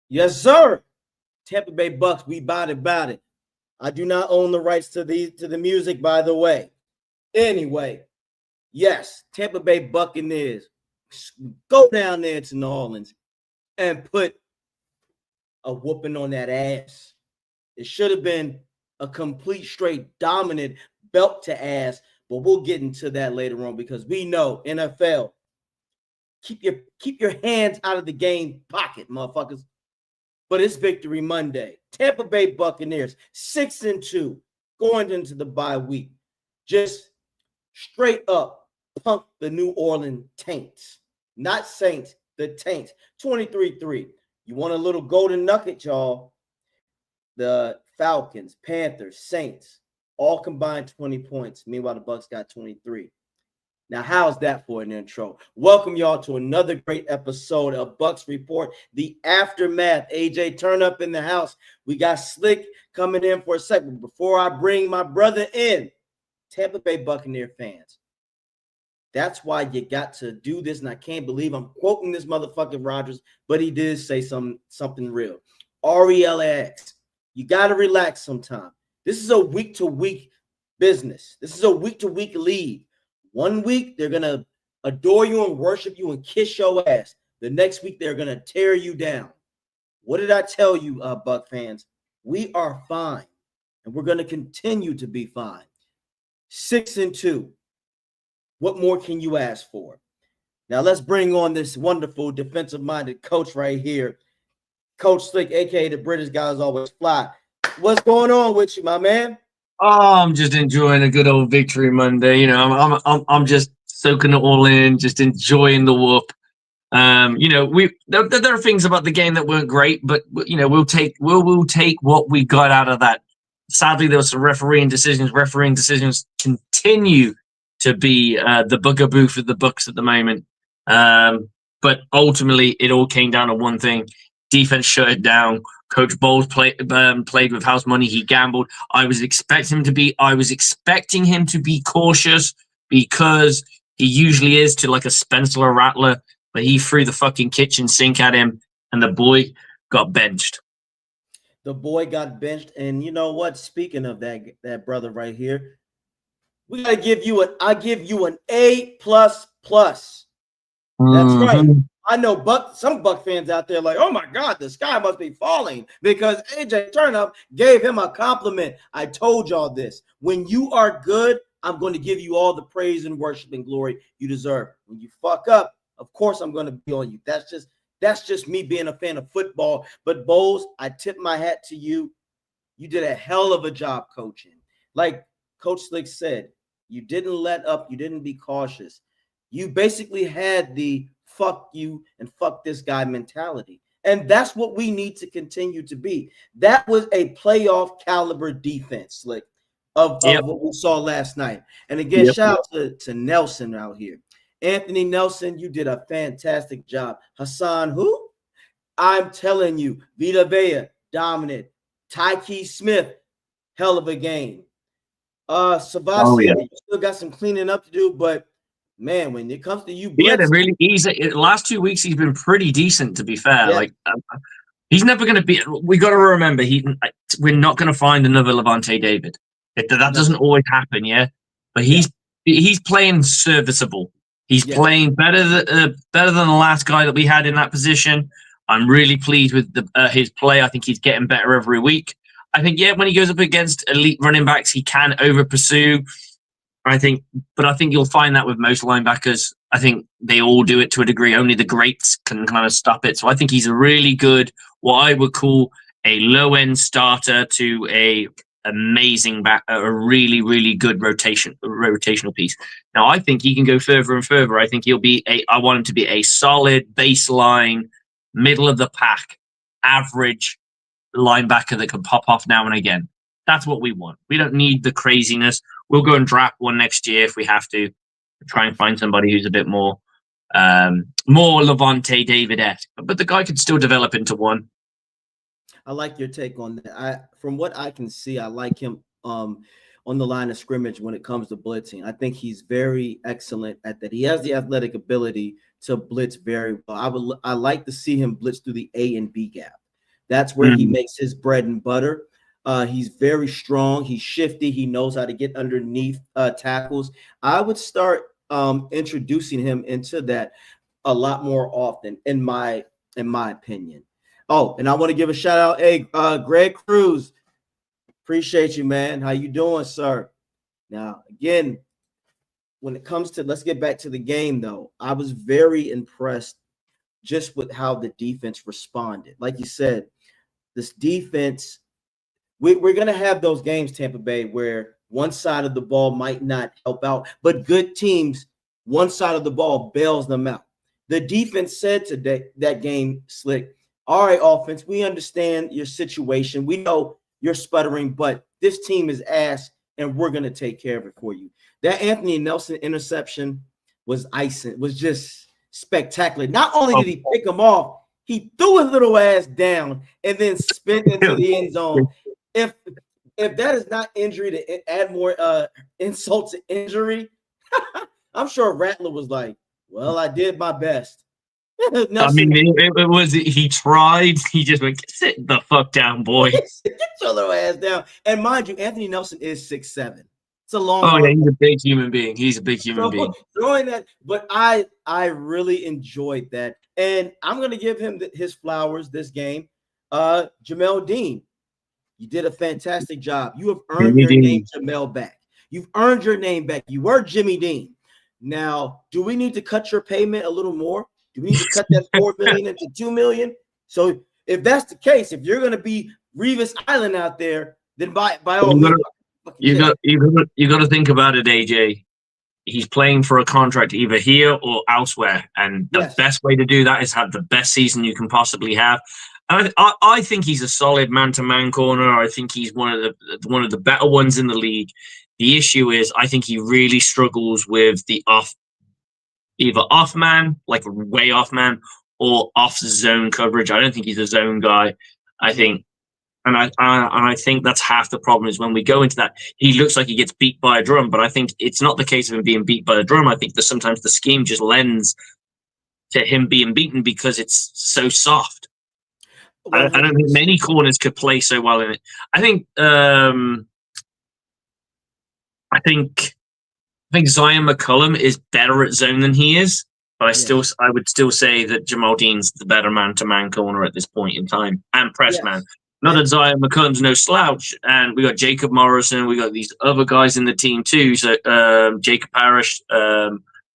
Yes, sir. Tampa Bay Bucks, we bout it. I do not own the rights to the music, by the way. Anyway, yes, Tampa Bay Buccaneers go down there to New Orleans and put a whooping on that ass. It should have been a complete, straight, dominant belt to ass, but we'll get into that later on because we know NFL. Keep your hands out of the game pocket, motherfuckers. But it's Victory Monday. Tampa Bay Buccaneers 6-2 going into the bye week. Just straight up punk the New Orleans Taints. Not Saints, the Taints. 23-3. You want a little golden nugget, y'all. The Falcons, Panthers, Saints, all combined 20 points. Meanwhile, the Bucs got 23. Now, how's that for an intro? Welcome, y'all, to another great episode of Bucs Report, the aftermath. AJ, turn up in the house. We got Slick coming in for a second. Before I bring my brother in, Tampa Bay Buccaneer fans, that's why you got to do this, and I can't believe I'm quoting this motherfucking Rodgers, but he did say something real. RELAX. You got to relax sometime. This is a week-to-week business. This is a week-to-week league. 1 week, they're going to adore you and worship you and kiss your ass. The next week, they're going to tear you down. What did I tell you, Buck fans? We are fine, and we're going to continue to be fine. 6-2. What more can you ask for? Now, let's bring on this wonderful defensive-minded coach right here. Coach Slick, a.k.a. the British guys always fly. What's going on with you, my man? Oh, I'm just enjoying a good old Victory Monday. You know, I'm just soaking it all in, just enjoying the whoop. You know, there are things about the game that weren't great, but you know, we'll take what we got out of that. Sadly, there were some refereeing decisions. Refereeing decisions continue to be the bugaboo for the Bucs at the moment. But ultimately, it all came down to one thing: defense shut it down. Coach Bowles played with house money. He gambled. I was expecting him to be cautious because he usually is to like a Spencer or Rattler, but he threw the fucking kitchen sink at him, and the boy got benched. The boy got benched, and you know what? Speaking of that brother right here, we gotta give you an A++. That's right. I know some Buck fans out there like, oh my God, the sky must be falling because AJ Turnup gave him a compliment. I told y'all this. When you are good, I'm going to give you all the praise and worship and glory you deserve. When you fuck up, of course I'm going to be on you. That's just me being a fan of football. But Bowles, I tip my hat to you. You did a hell of a job coaching. Like Coach Slick said, you didn't let up. You didn't be cautious. You basically had the fuck you and fuck this guy mentality. And that's what we need to continue to be. That was a playoff caliber defense, Slick, of what we saw last night. And again, shout out to Nelson out here. Anthony Nelson, you did a fantastic job. Hassan, who? I'm telling you, Vita Vea, dominant. Tyke Smith, hell of a game. Sebastian, you still got some cleaning up to do, but man, when it comes to you, they're really easy. Last 2 weeks, he's been pretty decent, to be fair. Yeah. Like, he's never going to be. We got to remember, we're not going to find another Levante David. That doesn't always happen, yeah. But he's playing serviceable. He's playing better than the last guy that we had in that position. I'm really pleased with his play. I think he's getting better every week. I think, yeah, when he goes up against elite running backs, he can over pursue. I think you'll find that with most linebackers. I think they all do it to a degree. Only the greats can kind of stop it. So I think he's a really good, what I would call a low end starter to a amazing back, a really, really good rotational piece. Now I think he can go further and further. I think I want him to be a solid baseline, middle of the pack, average linebacker that can pop off now and again. That's what we want. We don't need the craziness. We'll go and draft one next year if we have to. Try and find somebody who's a bit more Levante David-esque. But the guy could still develop into one. I like your take on that. From what I can see, I like him on the line of scrimmage when it comes to blitzing. I think he's very excellent at that. He has the athletic ability to blitz very well. I like to see him blitz through the A and B gap. That's where he makes his bread and butter. He's very strong. He's shifty. He knows how to get underneath tackles. I would start introducing him into that a lot more often, in my opinion. Oh, and I want to give a shout out. Hey, Greg Cruz, appreciate you, man. How you doing, sir? Now, again, when it comes to, let's get back to the game, though. I was very impressed just with how the defense responded. Like you said, this defense, we're going to have those games, Tampa Bay, where one side of the ball might not help out, but good teams, one side of the ball bails them out. The defense said today, that game, Slick, all right, offense, we understand your situation. We know you're sputtering, but this team is ass, and we're going to take care of it for you. That Anthony Nelson interception was icing, was just spectacular. Not only did he pick him off, he threw his little ass down and then spent into the end zone. If that is not injury to add more insult to injury, I'm sure Rattler was like, well, I did my best. Nelson, I mean, it was, he tried. He just went, sit the fuck down, boy. Get your little ass down. And mind you, Anthony Nelson is 6'7". It's a long. Oh, yeah, he's a big human being. He's a big human being. Throwing that, but I really enjoyed that. And I'm going to give him his flowers this game. Jamel Dean, you did a fantastic job. You have earned your name, Jamel, back. You've earned your name back. You were Jimmy Dean. Now, do we need to cut your payment a little more? Do we need to cut that $4 million into $2 million? So if that's the case, if you're going to be Revis Island out there, then by all means. You got to think about it, AJ. He's playing for a contract either here or elsewhere, and the best way to do that is have the best season you can possibly have. And I think he's a solid man-to-man corner. I think he's one of the better ones in the league. The issue is, I think he really struggles with the either off man, like way off man, or off zone coverage. I don't think he's a zone guy. I think. And I think that's half the problem is when we go into that, he looks like he gets beat by a drum, but I think it's not the case of him being beat by a drum. I think that sometimes the scheme just lends to him being beaten because it's so soft. I don't think many corners could play so well in it. I think Zion McCullum is better at zone than he is, but I would still say that Jamal Dean's the better man-to-man corner at this point in time, and press man. Not that Zion McCullum's no slouch, and we got Jacob Morrison, we got these other guys in the team too. So Jacob Parrish,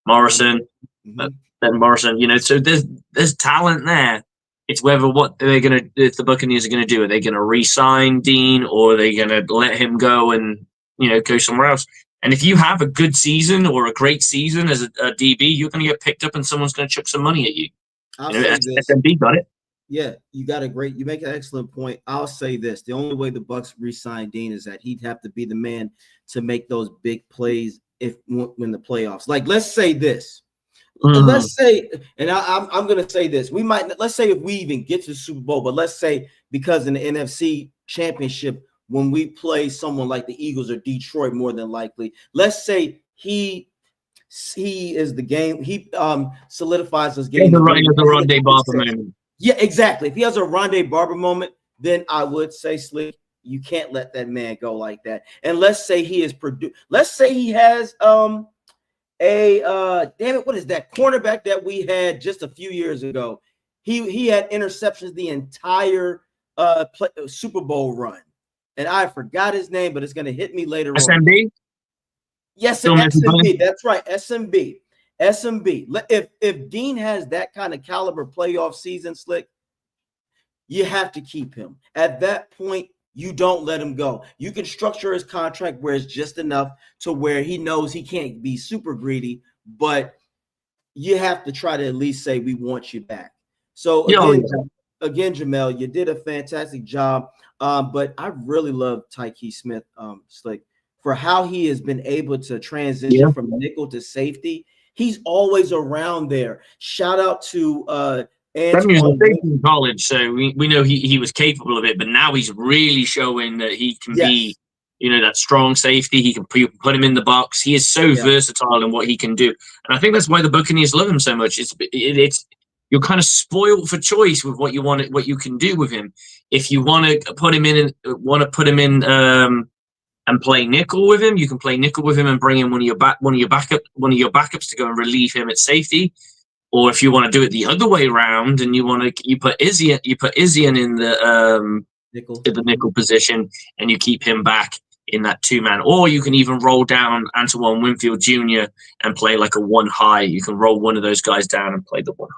Morrison, Ben Morrison. You know, so there's talent there. It's whether if the Buccaneers are gonna do. Are they gonna re-sign Dean, or are they gonna let him go and go somewhere else? And if you have a good season or a great season as a DB, you're gonna get picked up, and someone's gonna chuck some money at you. SMB got it. Yeah, you make an excellent point. I'll say this. The only way the Bucs re-sign Dean is that he'd have to be the man to make those big plays when the playoffs. Like, let's say this. Let's say, and I'm going to say this. Let's say if we even get to the Super Bowl, but let's say because in the NFC Championship, when we play someone like the Eagles or Detroit, more than likely, let's say he is the game. He solidifies his game. The Rondé Barber moment. Yeah, exactly. If he has a Rondé Barber moment, then I would say, Slick, you can't let that man go like that. And let's say he is produced. Let's say he has damn it, what is that cornerback that we had just a few years ago? He had interceptions the entire Super Bowl run. and I forgot his name, but it's going to hit me later on. SMB? Yes, SMB. That's right, SMB. SMB. If Dean has that kind of caliber playoff season, Slick, you have to keep him. At that point, you don't let him go. You can structure his contract where it's just enough to where he knows he can't be super greedy, but you have to try to at least say we want you back. So again, Jamel, you did a fantastic job. But I really love Tyke Smith, Slick, for how he has been able to transition from nickel to safety. He's always around there. Shout out to Antoine in college, so we know he was capable of it, but now he's really showing that he can be, that strong safety. He can put him in the box. He is so versatile in what he can do, and I think that's why the Buccaneers love him so much. It's you're kind of spoiled for choice with what you can do with him. If you want to put him in and play nickel with him, you can play nickel with him and bring in one of your backups to go and relieve him at safety. Or if you want to do it the other way around and you put Izzy in the nickel position and you keep him back in that 2-man. Or you can even roll down Antoine Winfield Jr. and play like a 1 high. You can roll one of those guys down and play the 1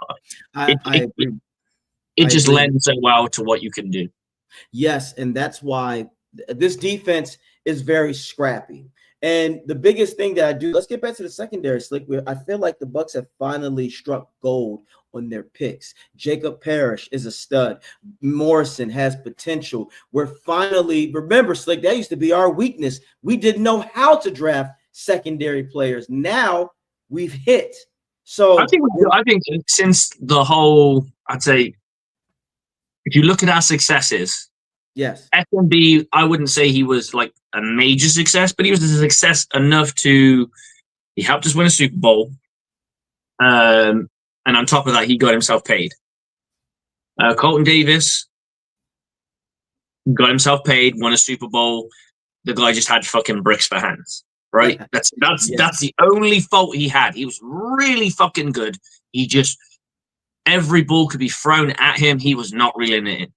high. I agree. It just lends so well to what you can do. Yes, and that's why this defense is very scrappy. And the biggest thing that I do, let's get back to the secondary, Slick, where I feel like the Bucs have finally struck gold on their picks. Jacob Parrish is a stud. Morrison has potential. We're finally, remember, Slick, that used to be our weakness. We didn't know how to draft secondary players. Now we've hit. So I think since the whole, I'd say, if you look at our successes, yes, SMB, I wouldn't say he was like a major success, but he was a success enough he helped us win a Super Bowl. And on top of that, he got himself paid. Colton Davis got himself paid, won a Super Bowl. The guy just had fucking bricks for hands, right? That's the only fault he had. He was really fucking good. Every ball could be thrown at him. He was not reeling it in.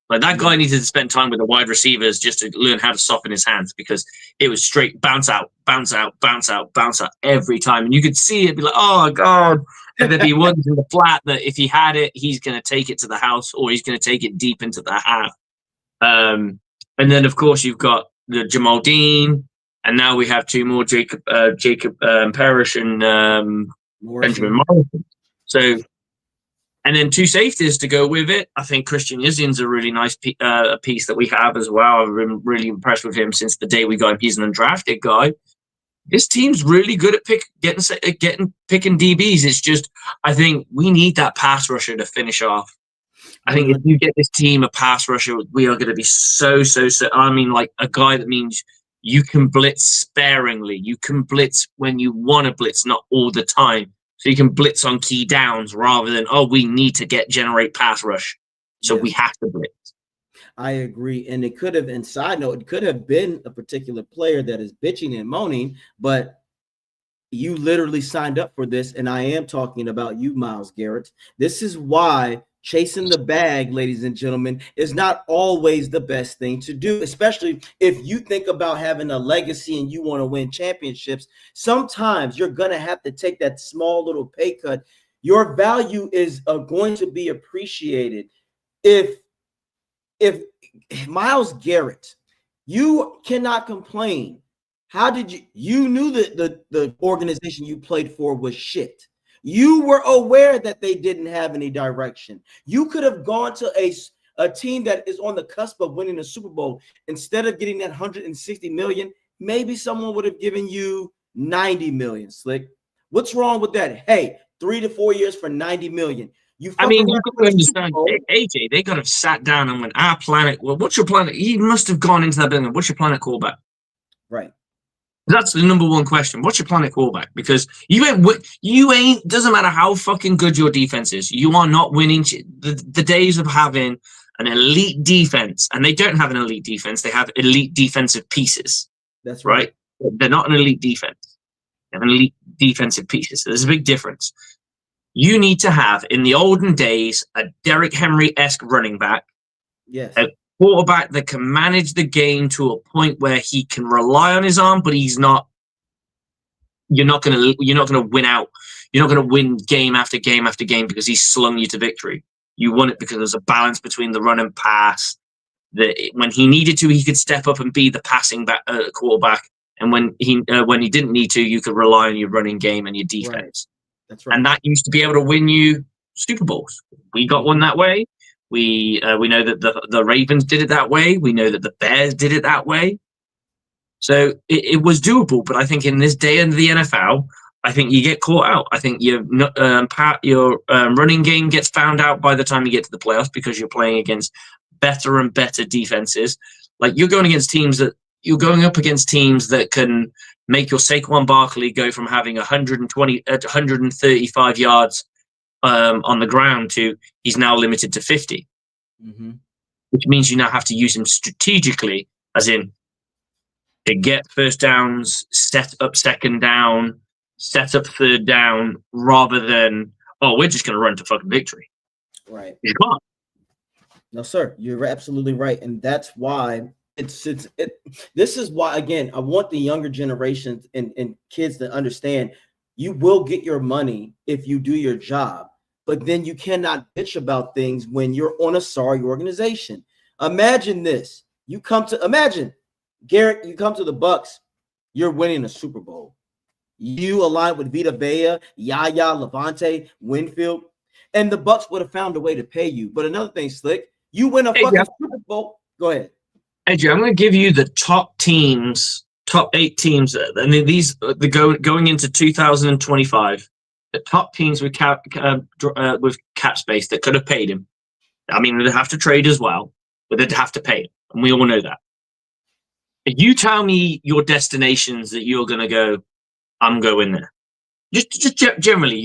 Like that guy needed to spend time with the wide receivers just to learn how to soften his hands because it was straight bounce out, bounce out, bounce out, bounce out every time. And you could see it be like, oh God. And there'd be ones in the flat that if he had it, he's going to take it to the house or he's going to take it deep into the half. And then, of course, you've got the Jamal Dean. And now we have 2 more, Jacob Parrish and Benjamin Morrison. So, and then 2 safeties to go with it. I think Christian Izzian's a really nice piece that we have as well. I've been really impressed with him since the day we got him. He's an undrafted guy. This team's really good at picking DBs. It's just, I think we need that pass rusher to finish off. I think if you get this team a pass rusher, we are going to be so. I mean, like a guy that means you can blitz sparingly. You can blitz when you want to blitz, not all the time. So you can blitz on key downs rather than, we need to generate pass rush. So we have to blitz. I agree. And it could have, and side note, it could have been a particular player that is bitching and moaning, but you literally signed up for this. And I am talking about you, Myles Garrett. This is why chasing the bag, ladies and gentlemen, is not always the best thing to do, especially if you think about having a legacy and you want to win championships. Sometimes you're going to have to take that small little pay cut. Your value is going to be appreciated. If Myles Garrett, you cannot complain. How did you knew that the organization you played for was shit. You were aware that they didn't have any direction. You could have gone to a team that is on the cusp of winning a Super Bowl. Instead of getting that $160 million, maybe someone would have given you $90 million, Slick. What's wrong with that? Hey, 3 to 4 years for $90 million. You got to understand, AJ, they got to have sat down and went, our planet, well, what's your planet? He must have gone into that building. What's your planet quarterback? Right. That's the number one question. What's your planet quarterback? Because you ain't, doesn't matter how fucking good your defense is, you are not winning. The days of having an elite defense, and they don't have an elite defense, they have elite defensive pieces. That's right. They're not an elite defense. They have an elite defensive pieces. So there's a big difference. You need to have, in the olden days, a Derrick Henry-esque running back. Yes. quarterback that can manage the game to a point where he can rely on his arm, but he's not. You're not gonna win out. You're not gonna win game after game after game because he slung you to victory. You won it because there's a balance between the run and pass. That when he needed to, he could step up and be the passing quarterback, and when he didn't need to, you could rely on your running game and your defense. Right. That's right. And that used to be able to win you Super Bowls. We got one that way. We know that the Ravens did it that way. We know that the Bears did it that way. So it was doable. But I think in this day of the NFL, I think you get caught out. I think your running game gets found out by the time you get to the playoffs because you're playing against better and better defenses. Like you're going up against teams that can make your Saquon Barkley go from having 135 yards on the ground to he's now limited to 50, which means you now have to use him strategically, as in to get first downs, set up second down, set up third down, rather than, we're just going to run to fucking victory. Right. You can't. No, sir, you're absolutely right. And that's why this is why, again, I want the younger generations and kids to understand you will get your money if you do your job, but then you cannot bitch about things when you're on a sorry organization. Imagine this. Imagine, Garrett, you come to the Bucs, you're winning a Super Bowl. You align with Vita Vea, Yaya, Levante, Winfield, and the Bucs would have found a way to pay you. But another thing, Slick, you win a fucking Super Bowl. Go ahead. Adrian, I'm going to give you the top 8 teams, and these going into 2025. The top teams with cap space that could have paid him. I mean, they'd have to trade as well, but they'd have to pay him, and we all know that. You tell me your destinations that you're going to go. I'm going there. Just generally,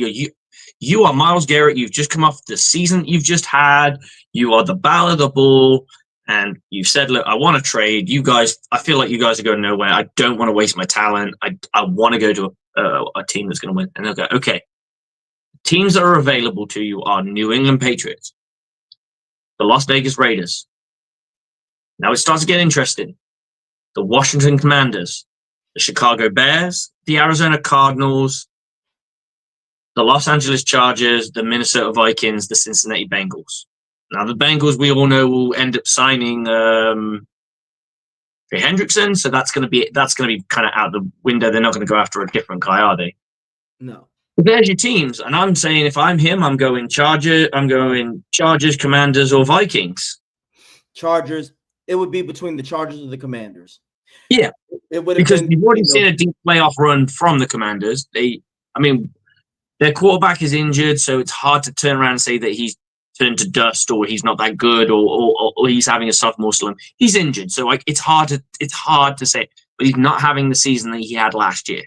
you are Myles Garrett. You've just come off the season you've just had. You are the belle of the ball. And you've said, look, I want to trade. You guys, I feel like you guys are going nowhere. I don't want to waste my talent. I want to go to a team that's going to win. And they'll go, okay. Teams that are available to you are New England Patriots, the Las Vegas Raiders. Now it starts to get interesting. The Washington Commanders, the Chicago Bears, the Arizona Cardinals, the Los Angeles Chargers, the Minnesota Vikings, the Cincinnati Bengals. Now, the Bengals, we all know, will end up signing Trey Hendrickson, so that's going to be kind of out the window. They're not going to go after a different guy, are they? No. But there's your teams, and I'm saying if I'm him, I'm going Chargers, Commanders, or Vikings. Chargers. It would be between the Chargers and the Commanders. Yeah, it would because you've already seen a deep playoff run from the Commanders. Their quarterback is injured, so it's hard to turn around and say that he's turned to dust or he's not that good or he's having a sophomore slump. He's injured, so it's hard to say, but he's not having the season that he had last year.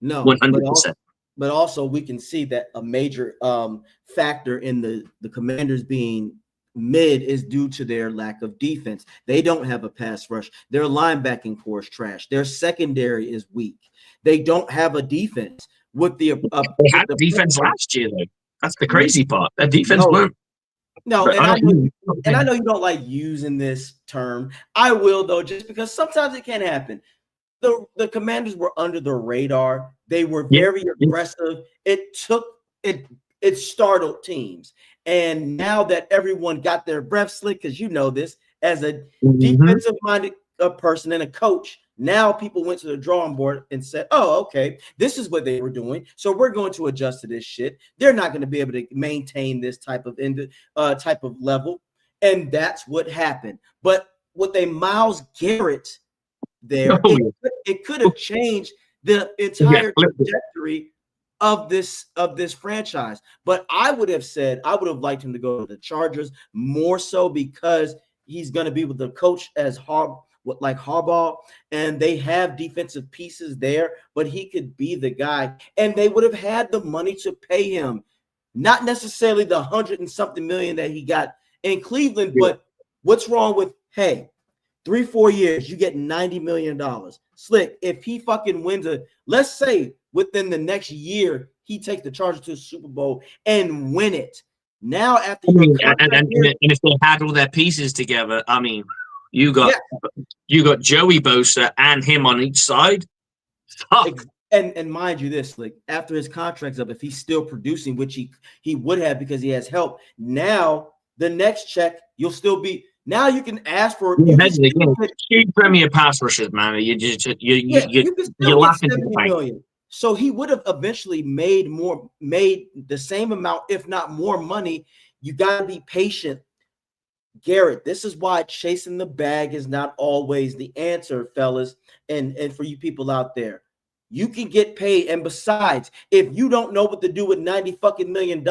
No, 100%. But also we can see that a major factor in the Commanders being mid is due to their lack of defense. They don't have a pass rush. Their linebacking core is trash. Their secondary is weak. They don't have a defense. With the they had the defense last year, though. That's the crazy part. Their defense weren't. No, and I know you don't like using this term. I will, though, just because sometimes it can happen. The Commanders were under the radar. They were very aggressive. It startled teams. And now that everyone got their breath slick, because you know this, as a defensive-minded person and a coach, now people went to the drawing board and said, oh, okay, this is what they were doing. So we're going to adjust to this shit. They're not going to be able to maintain this type of level. And that's what happened. But with a Myles Garrett there, it could have changed the entire trajectory of this franchise. But I would have liked him to go to the Chargers more so because he's going to be with the coach as Harbaugh, and they have defensive pieces there, but he could be the guy, and they would have had the money to pay him, not necessarily the 100-something million that he got in Cleveland, but what's wrong with, 3-4 years, you get $90 million. Slick, if he fucking wins let's say within the next year, he takes the Chargers to the Super Bowl and win it. Now, after and if they had all their pieces together, You got Joey Bosa and him on each side. Fuck. And mind you, this like after his contract's up, if he's still producing, which he would have because he has help. Now the next check, you'll still be. Now you can ask for. Two premier pass rushers, man. You can you're get laughing 70 million. So he would have eventually made the same amount, if not more money. You got to be patient, Garrett. This is why chasing the bag is not always the answer, fellas, and for you people out there. You can get paid, and besides, if you don't know what to do with $90 million,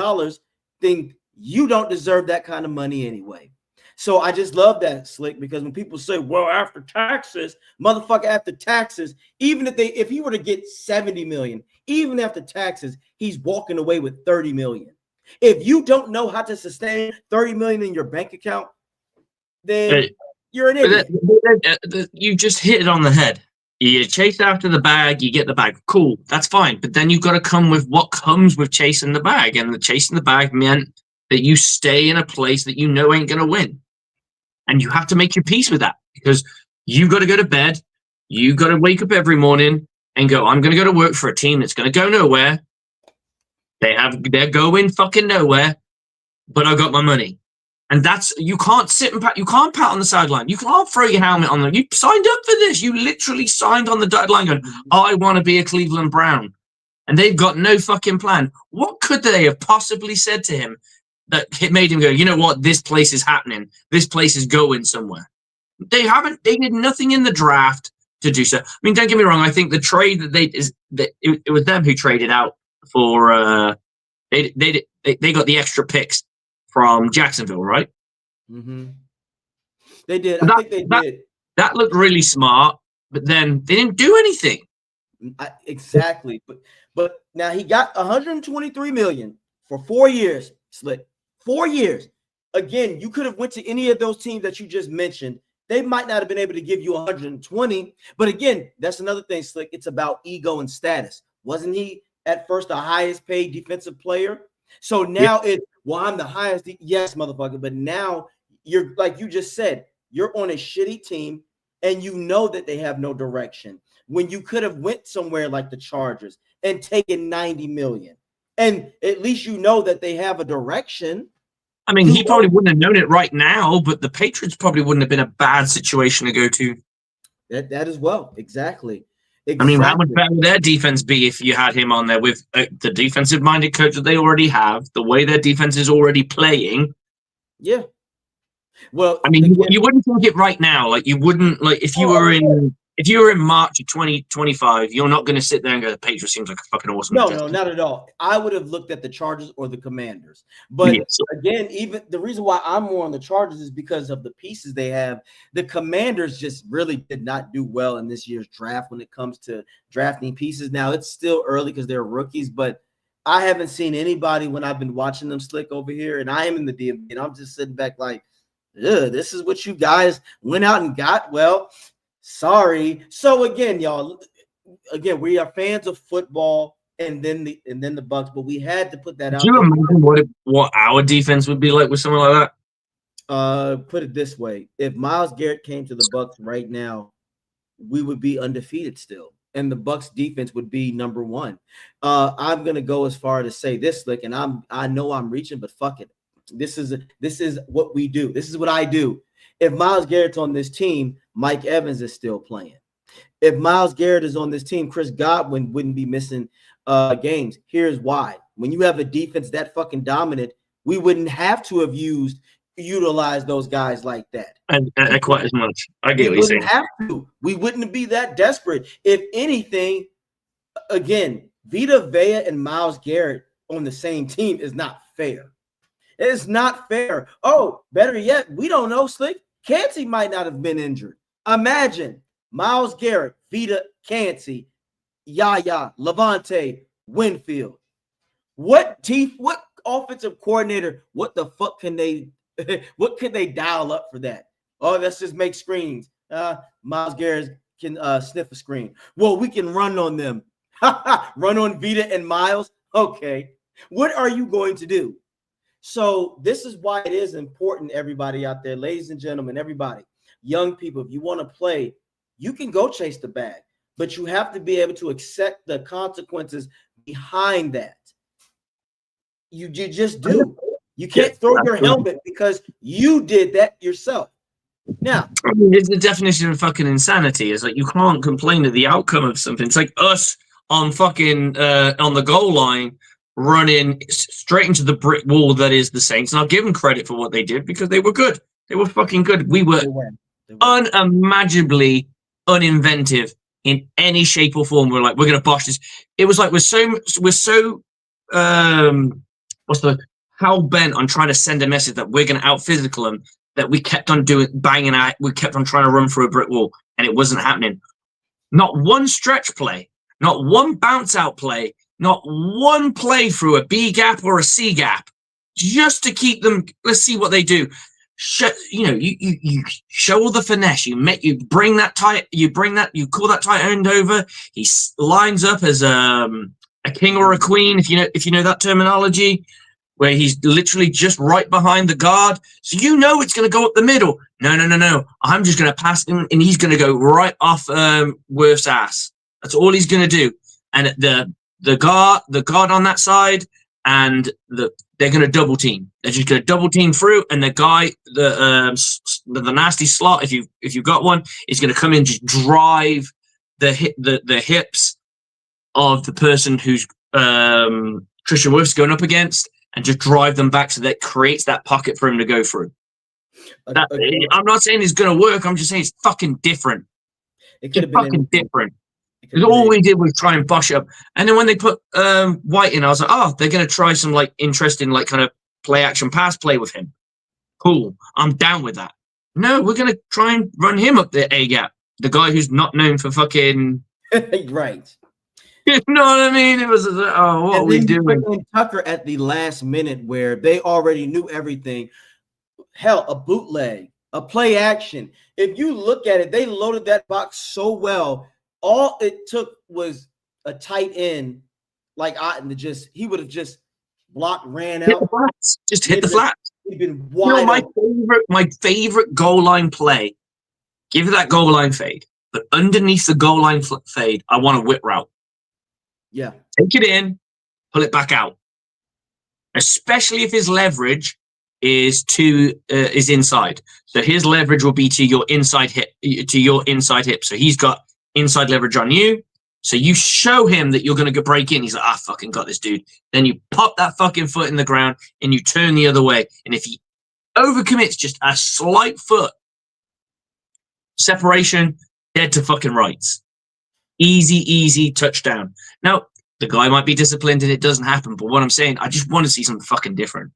then you don't deserve that kind of money anyway. So I just love that, Slick, because when people say, "Well, after taxes, motherfucker, after taxes," even if he were to get 70 million, even after taxes, he's walking away with 30 million. If you don't know how to sustain 30 million in your bank account, then you're an idiot. You just hit it on the head. You chase after the bag, you get the bag. Cool, that's fine. But then you've got to come with what comes with chasing the bag. And the chasing the bag meant that you stay in a place that you know ain't going to win. And you have to make your peace with that because you got to go to bed. You got to wake up every morning and go, I'm going to go to work for a team that's going to go nowhere. They're going fucking nowhere, but I got my money. And that's, you can't sit and you can't pat on the sideline. You can't throw your helmet on them. You signed up for this. You literally signed on the dotted line going, I want to be a Cleveland Brown. And they've got no fucking plan. What could they have possibly said to him that made him go, you know what, this place is happening. This place is going somewhere. They did nothing in the draft to do so. I mean, don't get me wrong. I think the trade it was them who traded out for, they got the extra picks from Jacksonville, right? Mm-hmm. They did. I think they did. That looked really smart, but then they didn't do anything. Exactly. But now he got 123 million for 4 years, Slick. 4 years. Again, you could have went to any of those teams that you just mentioned. They might not have been able to give you 120. But again, that's another thing, Slick. It's about ego and status. Wasn't he at first the highest paid defensive player? So now I'm the highest. Yes, motherfucker. But now you're, like you just said, you're on a shitty team and you know that they have no direction when you could have went somewhere like the Chargers and taken 90 million. And at least you know that they have a direction. I mean, he probably wouldn't have known it right now, but the Patriots probably wouldn't have been a bad situation to go to. That as well. Exactly. I mean, how much better would their defense be if you had him on there with the defensive-minded coach that they already have, the way their defense is already playing? Yeah. Well, I mean, you wouldn't think it right now. Like you wouldn't like if you were in March of 2025, you're not going to sit there and go, the Patriots seems like a fucking awesome. No, not at all. I would have looked at the Chargers or the Commanders. But again, even the reason why I'm more on the Chargers is because of the pieces they have. The Commanders just really did not do well in this year's draft when it comes to drafting pieces. Now, it's still early because they're rookies, but I haven't seen anybody when I've been watching them, Slick, over here, and I am in the DMV, and I'm just sitting back like, this is what you guys went out and got. Well, sorry. So again, y'all, we are fans of football and then the Bucs, but we had to put that out. Do you imagine what our defense would be like with someone like that? Put it this way: if Myles Garrett came to the Bucs right now, we would be undefeated still, and the Bucs defense would be number one. I'm gonna go as far to say this, Slick, and I know I'm reaching, but fuck it. This is what we do. This is what I do. If Myles Garrett's on this team, Mike Evans is still playing. If Myles Garrett is on this team, Chris Godwin wouldn't be missing games. Here's why. When you have a defense that fucking dominant, we wouldn't have to have utilized those guys like that. And quite as much. I get what you're saying. Have to. We wouldn't be that desperate. If anything, again, Vita Vea and Myles Garrett on the same team is not fair. It's not fair. Oh, better yet, we don't know, Slick. Kancey might not have been injured. Imagine Myles Garrett, Vita, Kancey, Yaya, Levante, Winfield. What offensive coordinator, what the fuck can they dial up for that? Oh, let's just make screens. Myles Garrett can sniff a screen. Well, we can run on them. Run on Vita and Myles. Okay. What are you going to do? So this is why it is important, everybody out there, ladies and gentlemen, everybody. young people, if you want to play, you can go chase the bag, but you have to be able to accept the consequences behind that. You just do. You can't throw your helmet because you did that yourself. Now, I mean, it's the definition of fucking insanity. It's like you can't complain at the outcome of something. It's like us on fucking on the goal line running straight into the brick wall that is the Saints. And I'll give them credit for what they did because they were good. They were fucking good. We were unimaginably uninventive in any shape or form. We're like, we're gonna bosh this. It was like we're so what's the hell bent on trying to send a message that we're gonna out physical them that we kept on banging out. We kept on trying to run through a brick wall, and it wasn't happening. Not one stretch play, not one bounce out play, not one play through a B gap or a C gap, just to keep them. Let's see what they do. You show all the finesse. You bring that tight. You call that tight end over. He lines up as a king or a queen, if you know that terminology, where he's literally just right behind the guard. So it's going to go up the middle. No. I'm just going to pass him, and he's going to go right off Worth's ass. That's all he's going to do. And the guard on that side, and they're going to double team. They're just going to double team through, and the guy, the nasty slot, if you've got one, is going to come in, just drive the hips of the person who's Christian Wirf's going up against, and just drive them back, so that creates that pocket for him to go through. I'm not saying it's going to work. I'm just saying it's fucking different. It could have been fucking different. Because all we did was try and bosh up. And then when they put White in, I was like, oh, they're going to try some like interesting, like kind of play action pass play with him. Cool. I'm down with that. No, we're going to try and run him up the A gap. The guy who's not known for fucking. Right. You know what I mean? It was, what are we doing? Tucker at the last minute where they already knew everything. Hell, a bootleg, a play action. If you look at it, they loaded that box so well. All it took was a tight end like Otten he would have just blocked, ran out. Just hit the flats. He'd been wide. My favorite goal line play. Give it that goal line fade. But underneath the goal line fade, I want a whip route. Yeah. Take it in, pull it back out. Especially if his leverage is inside. So his leverage will be to your inside hip. So he's got inside leverage on you. So you show him that you're going to break in. He's like, I fucking got this, dude. Then you pop that fucking foot in the ground and you turn the other way. And if he overcommits just a slight foot, separation, dead to fucking rights. Easy touchdown. Now, the guy might be disciplined and it doesn't happen. But what I'm saying, I just want to see something fucking different.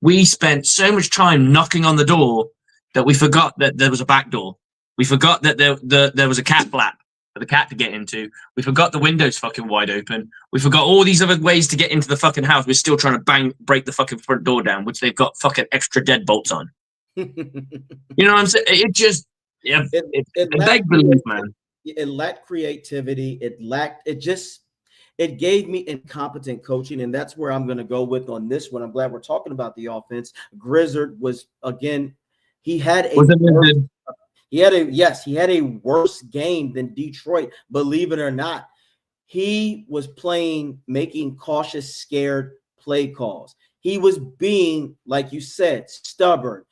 We spent so much time knocking on the door that we forgot that there was a back door. We forgot that there was a cat flap for the cat to get into. We forgot the window's fucking wide open. We forgot all these other ways to get into the fucking house. We're still trying to break the fucking front door down, which they've got fucking extra deadbolts on. You know what I'm saying? It just, it begged belief, man. It lacked creativity. It gave me incompetent coaching, and that's where I'm going to go with on this one. I'm glad we're talking about the offense. Grizzard was, again, he had a worse game than Detroit, believe it or not. He was making cautious, scared play calls. He was being, like you said, stubborn.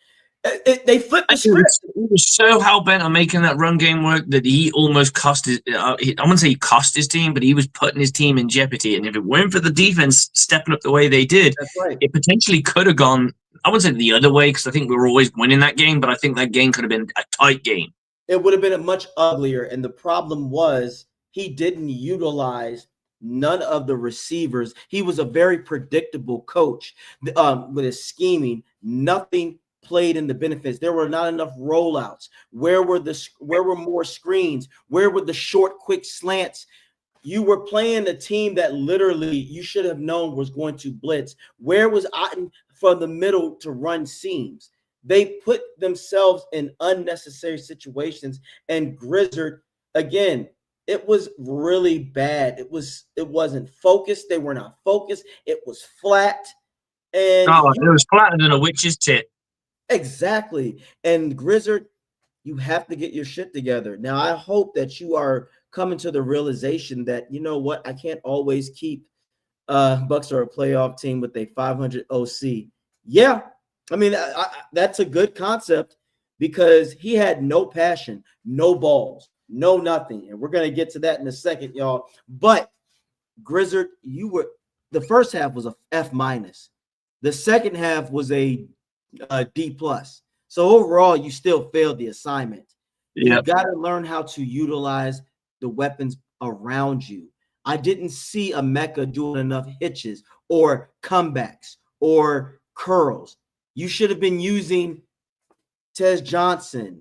They flipped the script. He was so hell-bent on making that run game work that he almost cost his I wouldn't say he cost his team, but he was putting his team in jeopardy. And if it weren't for the defense stepping up the way they did, that's right, it potentially could have gone, I wouldn't say the other way, because I think we were always winning that game, but I think that game could have been a tight game. It would have been a much uglier. And the problem was he didn't utilize none of the receivers. He was a very predictable coach with his scheming. Nothing played in the benefits. There were not enough rollouts. Where were more screens? Where were the short, quick slants? You were playing a team that literally you should have known was going to blitz. Where was Otten from the middle to run seams? They put themselves in unnecessary situations. And Grizzard, again, it was really bad. It wasn't focused. They were not focused. It was flat. And it was flatter than a witch's tit. Exactly. And Grizzard, You have to get your shit together. Now, I hope that you are coming to the realization that, you know what, I can't always keep Bucks are a playoff team with a 500 OC. Yeah, I mean, that's a good concept because he had no passion, no balls, no nothing. And we're going to get to that in a second, y'all. But Grizzard, the first half was a F minus. The second half was a D plus. So overall, you still failed the assignment. You got to learn how to utilize the weapons around you. I didn't see a Mecca doing enough hitches or comebacks or curls. You should have been using Tez Johnson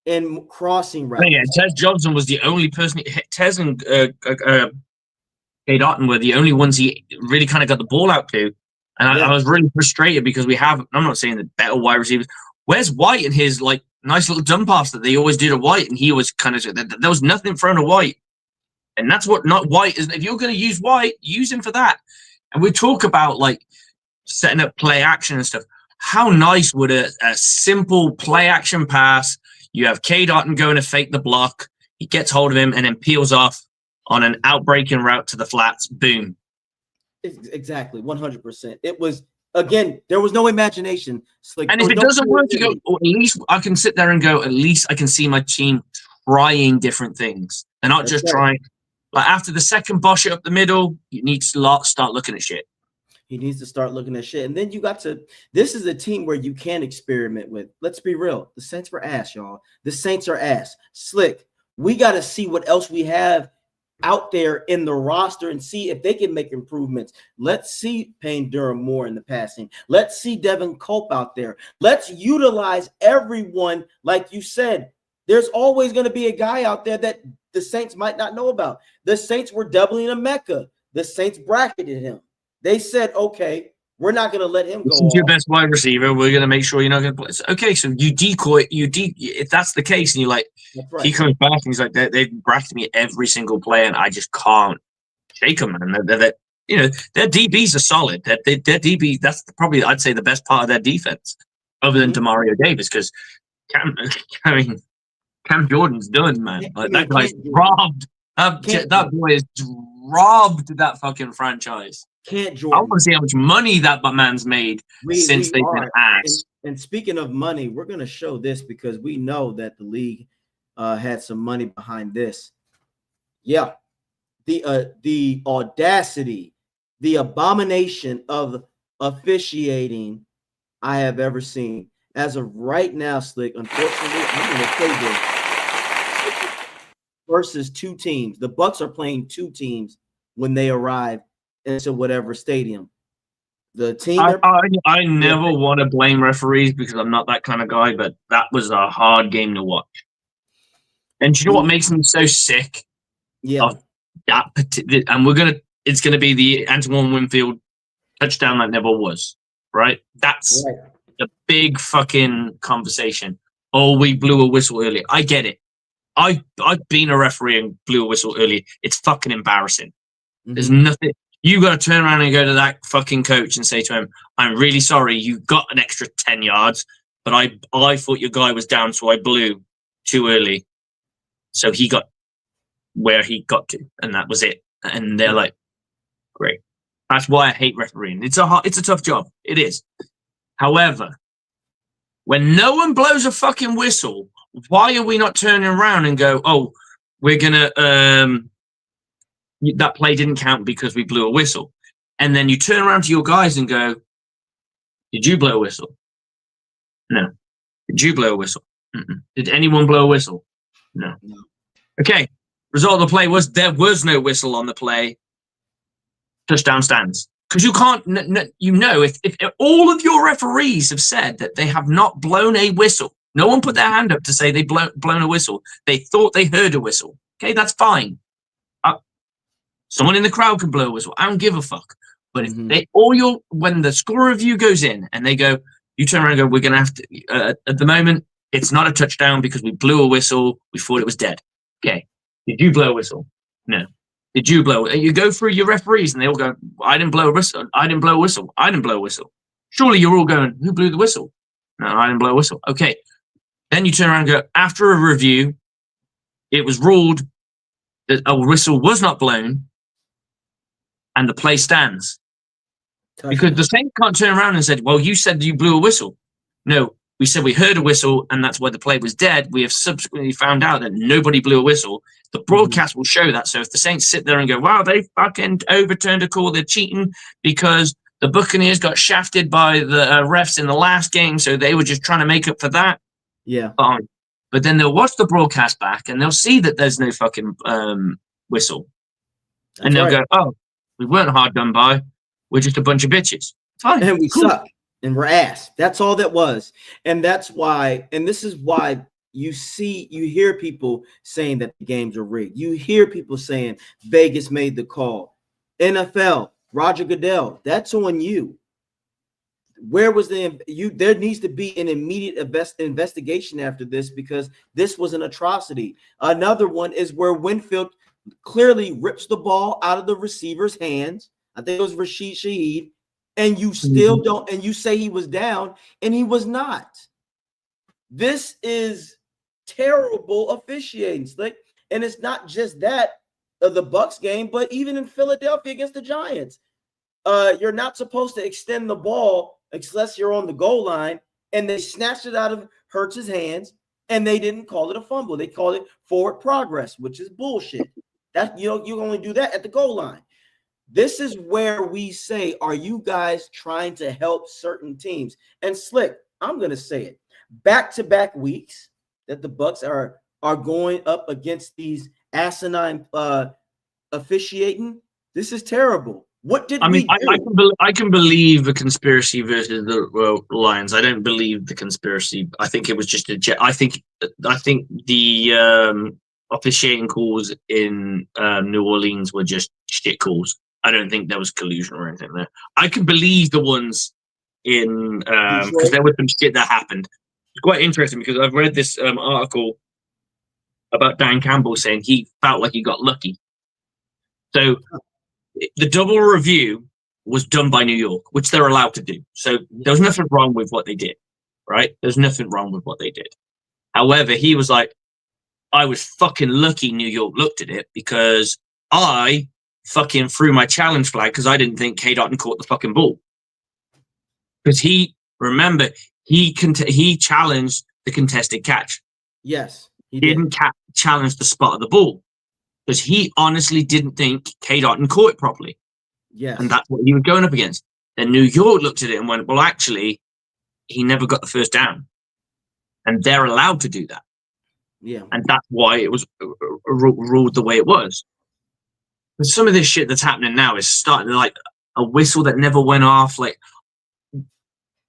in crossing routes. Yeah, Tez Johnson was the only person. Tez and Cade Otton were the only ones he really kind of got the ball out to. And I was really frustrated because I'm not saying the better wide receivers. Where's White and his like nice little dump pass that they always do to White? And he was kind of, there was nothing thrown to White. And that's what not White is. If you're going to use White, use him for that. And we talk about like setting up play action and stuff. How nice would a simple play action pass? You have Cade Otton going to fake the block. He gets hold of him and then peels off on an outbreaking route to the flats. Boom. Exactly, 100%. It was, again, there was no imagination. And if it doesn't work, you go, well, at least I can sit there and go, at least I can see my team trying different things. They're not just trying. Like after the second bosh it up the middle, you need to start looking at shit. He needs to start looking at shit. And then this is a team where you can experiment with. Let's be real. The Saints were ass, y'all. The Saints are ass. Slick. We got to see what else we have out there in the roster and see if they can make improvements. Let's see Payne Durham more in the passing. Let's see Devin Culp out there. Let's utilize everyone. Like you said, there's always going to be a guy out there that the Saints might not know about. The Saints were doubling a Mecca. The Saints bracketed him. They said, okay, we're not going to let him go. This is your best wide receiver. We're going to make sure you're not going to play. Okay, so you decoy. If that's the case, and you're like, he comes back and he's like, they've bracketed me every single play, and I just can't shake them, man. Their DBs are solid. Their DB, that's probably, I'd say, the best part of their defense, other than Demario Davis, because Cam Jordan's done, man. Like, that guy's robbed. That boy is robbed that fucking franchise. Can't Jordan. I want to see how much money that man's made since they've been ass. And speaking of money, we're going to show this because we know that the league had some money behind this. Yeah, the audacity, the abomination of officiating I have ever seen. As of right now, Slick, unfortunately, I'm going to say this. Versus two teams. The Bucs are playing two teams when they arrive into whatever stadium. The team. I never want to blame referees because I'm not that kind of guy, but that was a hard game to watch. And do you know what makes me so sick? Yeah. Of that and it's gonna be the Antoine Winfield touchdown that never was. Right? That's the big fucking conversation. Oh, we blew a whistle earlier. I get it. I've been a referee and blew a whistle earlier. It's fucking embarrassing. Mm-hmm. There's nothing. You got to turn around and go to that fucking coach and say to him, "I'm really sorry. You got an extra 10 yards, but I thought your guy was down, so I blew too early. So he got where he got to, and that was it." And they're like, "Great." That's why I hate refereeing. It's a tough job. It is. However, when no one blows a fucking whistle, why are we not turning around and go, "Oh, we're gonna that play didn't count because we blew a whistle," and then you turn around to your guys and go, "Did you blow a whistle? No. Did you blow a whistle? Mm-mm. Did anyone blow a whistle? No. Okay. Result of the play was there was no whistle on the play. Touchdown stands." Because you can't, if all of your referees have said that they have not blown a whistle, no one put their hand up to say they've blown a whistle. They thought they heard a whistle. Okay, that's fine. Someone in the crowd can blow a whistle. I don't give a fuck. But if when the score review goes in and they go, you turn around and go, "We're going to have to, at the moment, it's not a touchdown because we blew a whistle. We thought it was dead." Okay. Did you blow a whistle? No. Did you blow? You go through your referees and they all go, "I didn't blow a whistle. I didn't blow a whistle. I didn't blow a whistle." Surely you're all going, "Who blew the whistle?" "No, I didn't blow a whistle." Okay. Then you turn around and go, after a review, it was ruled that a whistle was not blown and the play stands. Because the Saints can't turn around and say, well, you said you blew a whistle. No, we said we heard a whistle and that's why the play was dead. We have subsequently found out that nobody blew a whistle. The broadcast will show that. So if the Saints sit there and go, wow, they fucking overturned a call, they're cheating because the Buccaneers got shafted by the refs in the last game, so they were just trying to make up for that. Yeah. Fine. But then they'll watch the broadcast back and they'll see that there's no fucking whistle. That's and they'll right. go, oh, we weren't hard done by. We're just a bunch of bitches. Fine. And we cool. suck. And we're ass. That's all that was. And that's why, and this is why you hear people saying that the games are rigged. You hear people saying Vegas made the call. NFL, Roger Goodell, that's on you. Where was there needs to be an immediate investigation after this, because this was an atrocity. Another one is where Winfield clearly rips the ball out of the receiver's hands. I think it was Rashid Shaheed, and you still don't, and you say he was down, and he was not. This is terrible officiating, Slick. And it's not just that of the Bucs game, but even in Philadelphia against the Giants. You're not supposed to extend the ball unless you're on the goal line, and they snatched it out of Hurts's hands, and they didn't call it a fumble. They called it forward progress, which is bullshit. That you only do that at the goal line. This is where we say, are you guys trying to help certain teams? And Slick, I'm going to say it. Back-to-back weeks that the Bucs are going up against these asinine officiating. This is terrible. What did we do? I can believe the conspiracy versus the Lions. I don't believe the conspiracy. I think it was just I think the officiating calls in New Orleans were just shit calls. I don't think there was collusion or anything there. I can believe the ones in because there was some shit that happened. It's quite interesting because I've read this article about Dan Campbell saying he felt like he got lucky. So the double review was done by New York, which they're allowed to do. So there was nothing wrong with what they did, right? There's nothing wrong with what they did. However, he was like, I was fucking lucky New York looked at it because I fucking threw my challenge flag because I didn't think K. Dotton caught the fucking ball. Because he challenged the contested catch. Yes, he didn't challenge the spot of the ball because he honestly didn't think K. Dotton caught it properly. Yes, and that's what he was going up against. Then New York looked at it and went, well, actually, he never got the first down, and they're allowed to do that. Yeah, and that's why it was ruled the way it was. But some of this shit that's happening now is starting like a whistle that never went off. Like,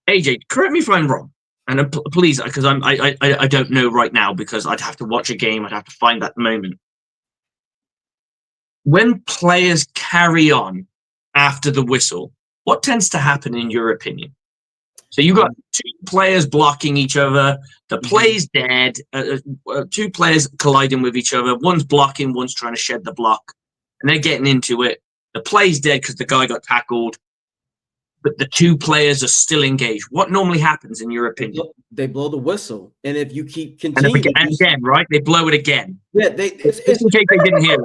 AJ, correct me if I'm wrong, and please, because I don't know right now because I'd have to watch a game. I'd have to find that moment. When players carry on after the whistle, what tends to happen in your opinion? So you got two players blocking each other. The play's dead. Two players colliding with each other. One's blocking. One's trying to shed the block. And they're getting into it. The play's dead because the guy got tackled. But the two players are still engaged. What normally happens in your opinion? They blow the whistle. And if you keep continuing. And again, right? They blow it again. Yeah, it's in case they didn't hear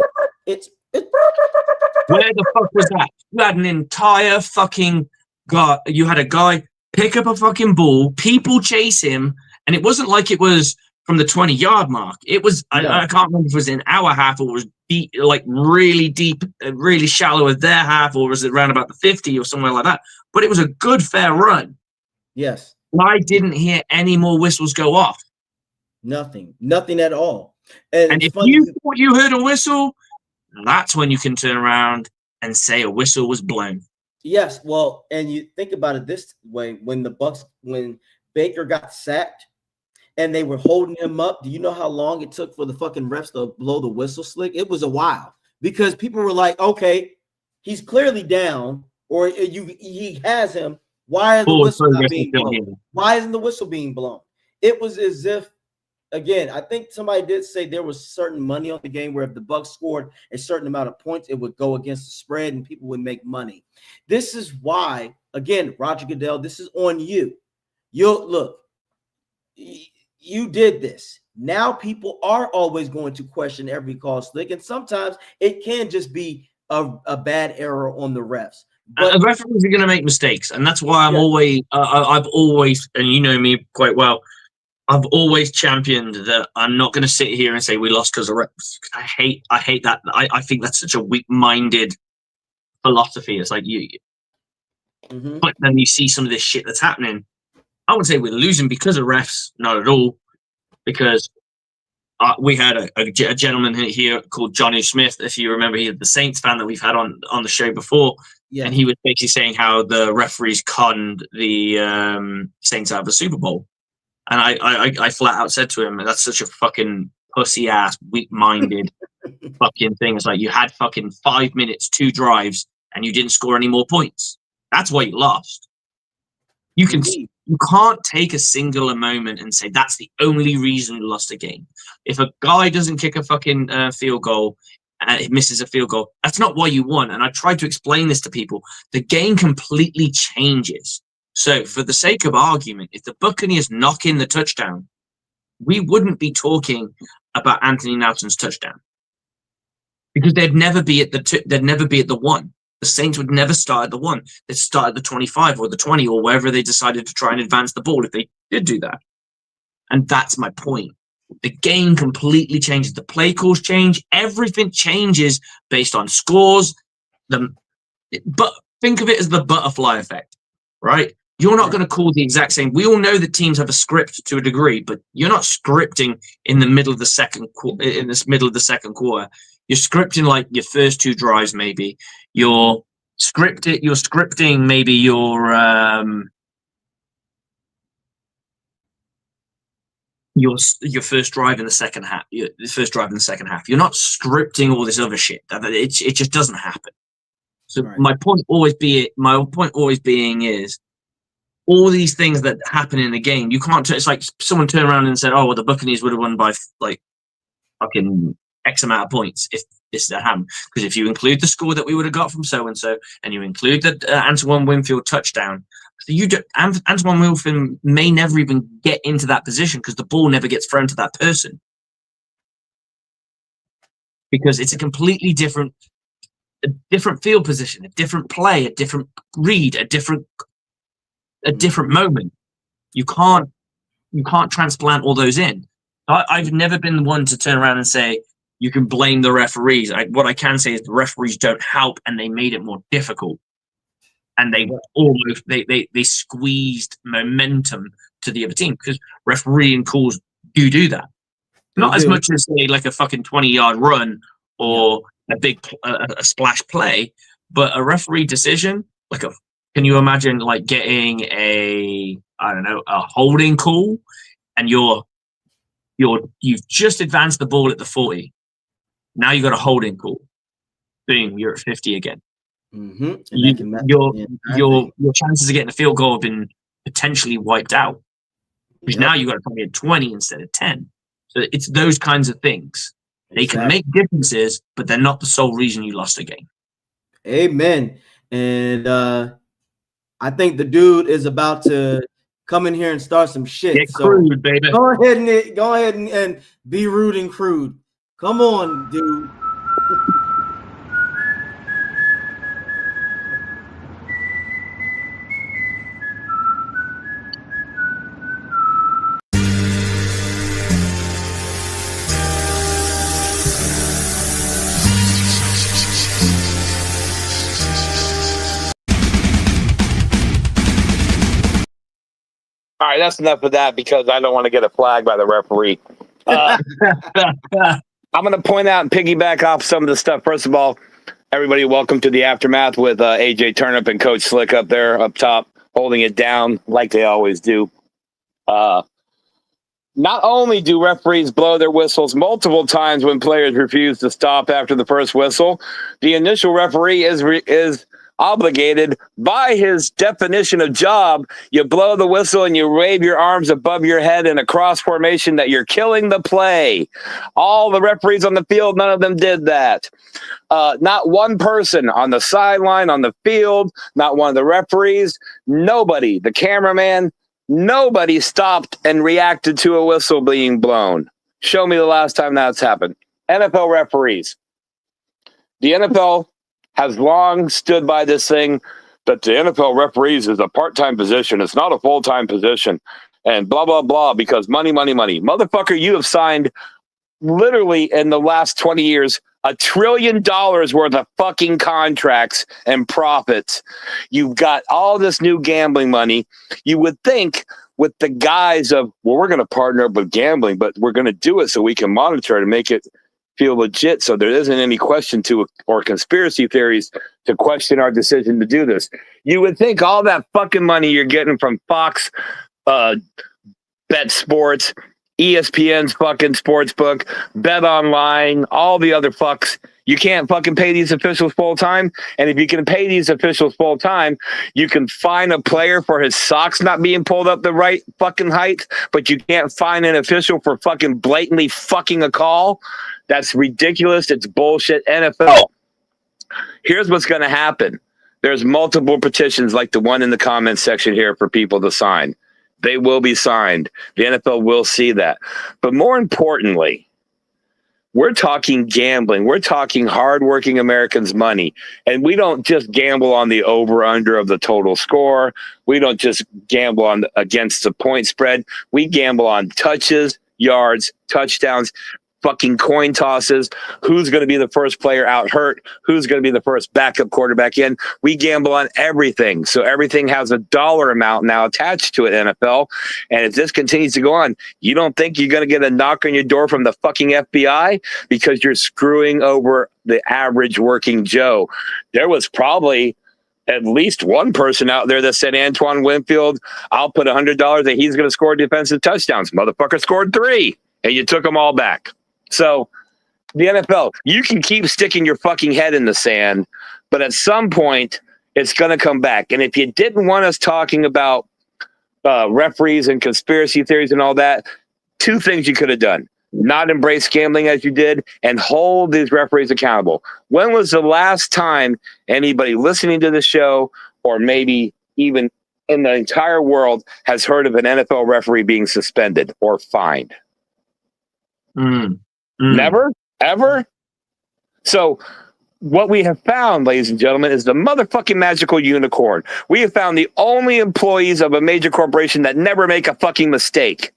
it. Where the fuck was that? You had an entire fucking guy. You had a guy pick up a fucking ball, people chase him, and it wasn't like it was from the 20-yard mark. It was, I can't remember if it was in our half or was deep, like really deep, really shallow at their half, or was it around about the 50 or somewhere like that. But it was a good, fair run. Yes. I didn't hear any more whistles go off. Nothing at all. And if you thought you heard a whistle, that's when you can turn around and say a whistle was blown. Yes, well, and you think about it this way: when Baker got sacked and they were holding him up, do you know how long it took for the fucking refs to blow the whistle, Slick? It was a while because people were like, "Okay, he's clearly down, or he has him. Why is the whistle not being blown? Why isn't the whistle being blown?" It was as if, again, I think somebody did say there was certain money on the game where if the Bucs scored a certain amount of points, it would go against the spread and people would make money. This is why, again, Roger Goodell, this is on you. You'll look. you did this. Now people are always going to question every call slick, and sometimes it can just be a bad error on the refs. But referees are going to make mistakes, and that's why yeah. I've always, and you know me quite well, I've always championed that I'm not going to sit here and say we lost because of refs. I hate that. I think that's such a weak-minded philosophy. It's like but then you see some of this shit that's happening. I wouldn't say we're losing because of refs, not at all, because we had a gentleman here called Johnny Smith. If you remember, he's the Saints fan that we've had on the show before. Yeah. And he was basically saying how the referees conned the Saints out of the Super Bowl. And I flat out said to him, that's such a fucking pussy ass, weak minded fucking thing. It's like you had fucking 5 minutes, 2 drives, and you didn't score any more points. That's why you lost. You can't take a singular moment and say that's the only reason you lost a game. If a guy doesn't kick a fucking field goal and it misses a field goal, that's not why you won. And I tried to explain this to people. The game completely changes. So for the sake of argument, if the Buccaneers knock in the touchdown, we wouldn't be talking about Anthony Nelson's touchdown because they'd never be at the 1. The Saints would never start at the 1. They'd start at the 25 or the 20 or wherever they decided to try and advance the ball if they did do that. And that's my point. The game completely changes. The play calls change. Everything changes based on scores. But think of it as the butterfly effect, right? You're not going to call the exact same. We all know that teams have a script to a degree, but you're not scripting in the middle of the second quarter. You're scripting like your first 2 drives, maybe. You're scripting maybe your first drive in the second half. You're not scripting all this other shit. It just doesn't happen. So right. My point always being is all these things that happen in the game. You can't. It's like someone turned around and said, "Oh, well, the Buccaneers would have won by like fucking X amount of points if this had happened." Because if you include the score that we would have got from so and so, and you include the Antoine Winfield touchdown, so Antoine Winfield may never even get into that position because the ball never gets thrown to that person because it's a completely different field position, a different play, a different read, a different moment. You can't transplant all those in. I've never been the one to turn around and say you can blame the referees. What I can say is the referees don't help, and they made it more difficult. And they almost they squeezed momentum to the other team because refereeing calls do that. Not as much as say like a fucking 20-yard run or a big a splash play, but a referee decision like a. Can you imagine like getting a holding call, and you've just advanced the ball at the 40. Now you got a holding call. Boom, you're at 50 again. Mm-hmm. Your chances of getting a field goal have been potentially wiped out. Because now you got to come in 20 instead of 10. So it's those kinds of things. They can make differences, but they're not the sole reason you lost a game. Amen. And I think the dude is about to come in here and start some shit. Get crude, baby. Go ahead and be rude and crude. Come on, dude. All right, that's enough of that because I don't want to get a flag by the referee. I'm going to point out and piggyback off some of the stuff. First of all, everybody, welcome to the Aftermath with AJ Turnip and Coach Slick up there up top, holding it down like they always do. Not only do referees blow their whistles multiple times when players refuse to stop after the first whistle, the initial referee is obligated by his definition of job. You blow the whistle and you wave your arms above your head in a cross formation that you're killing the play. All the referees on the field, none of them did that. Not one person on the sideline, on the field, not one of the referees, nobody, the cameraman, Nobody stopped and reacted to a whistle being blown. Show me the last time that's happened. NFL referees. The NFL has long stood by this thing that the NFL referees is a part-time position. It's not a full-time position. And blah, blah, blah, because money, money, money. Motherfucker, you have signed literally in the last 20 years $1 trillion worth of fucking contracts and profits. You've got all this new gambling money. You would think with the guise of, well, we're going to partner up with gambling, but we're going to do it so we can monitor it and make it feel legit, so there isn't any question to or conspiracy theories to question our decision to do this. You would think all that fucking money you're getting from Fox, Bet Sports, ESPN's fucking sportsbook, Bet Online, all the other fucks, you can't fucking pay these officials full time. And if you can pay these officials full time, you can fine a player for his socks not being pulled up the right fucking height, but you can't fine an official for fucking blatantly fucking a call. That's ridiculous. It's bullshit. NFL. Here's what's going to happen. There's multiple petitions like the one in the comments section here for people to sign. They will be signed. The NFL will see that. But more importantly, we're talking gambling. We're talking hardworking Americans' money. And we don't just gamble on the over-under of the total score. We don't just gamble on against the point spread. We gamble on touches, yards, touchdowns, fucking coin tosses, who's going to be the first player out hurt, who's going to be the first backup quarterback in. We gamble on everything. So everything has a dollar amount now attached to it, NFL. And if this continues to go on, you don't think you're going to get a knock on your door from the fucking FBI because you're screwing over the average working Joe. There was probably at least one person out there that said, Antoine Winfield, I'll put $100 that he's going to score defensive touchdowns. Motherfucker scored 3, and you took them all back. So the NFL, you can keep sticking your fucking head in the sand, but at some point it's going to come back. And if you didn't want us talking about referees and conspiracy theories and all that, 2 things you could have done. Not embrace gambling as you did and hold these referees accountable. When was the last time anybody listening to the show or maybe even in the entire world has heard of an NFL referee being suspended or fined? Never, ever. So what we have found, ladies and gentlemen, is the motherfucking magical unicorn. We have found the only employees of a major corporation that never make a fucking mistake.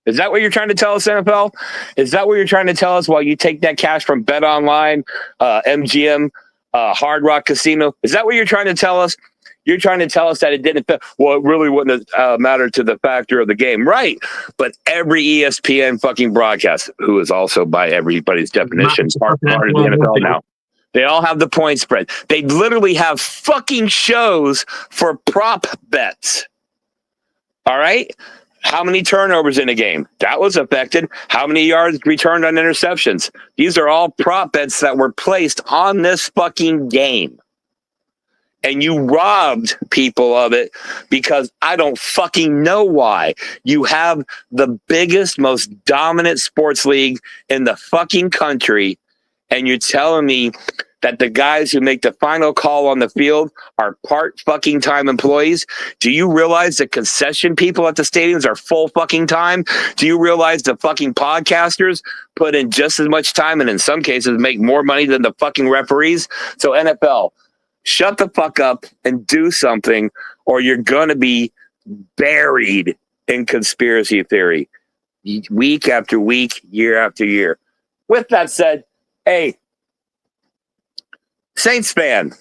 Is that what you're trying to tell us, NFL? Is that what you're trying to tell us while you take that cash from Bet Online, MGM, Hard Rock Casino? Is that what you're trying to tell us? You're trying to tell us that it didn't fit. Well, it really wouldn't have mattered to the factor of the game. Right. But every ESPN fucking broadcast, who is also by everybody's definition, part of the NFL now, they all have the point spread. They literally have fucking shows for prop bets. All right. How many turnovers in a game? That was affected. How many yards returned on interceptions? These are all prop bets that were placed on this fucking game. And you robbed people of it because I don't fucking know why. You have the biggest, most dominant sports league in the fucking country, and you're telling me that the guys who make the final call on the field are part fucking time employees? Do you realize the concession people at the stadiums are full fucking time? Do you realize the fucking podcasters put in just as much time and in some cases make more money than the fucking referees? So NFL, shut the fuck up and do something, or you're going to be buried in conspiracy theory week after week, year after year. With that said, hey, Saints fan,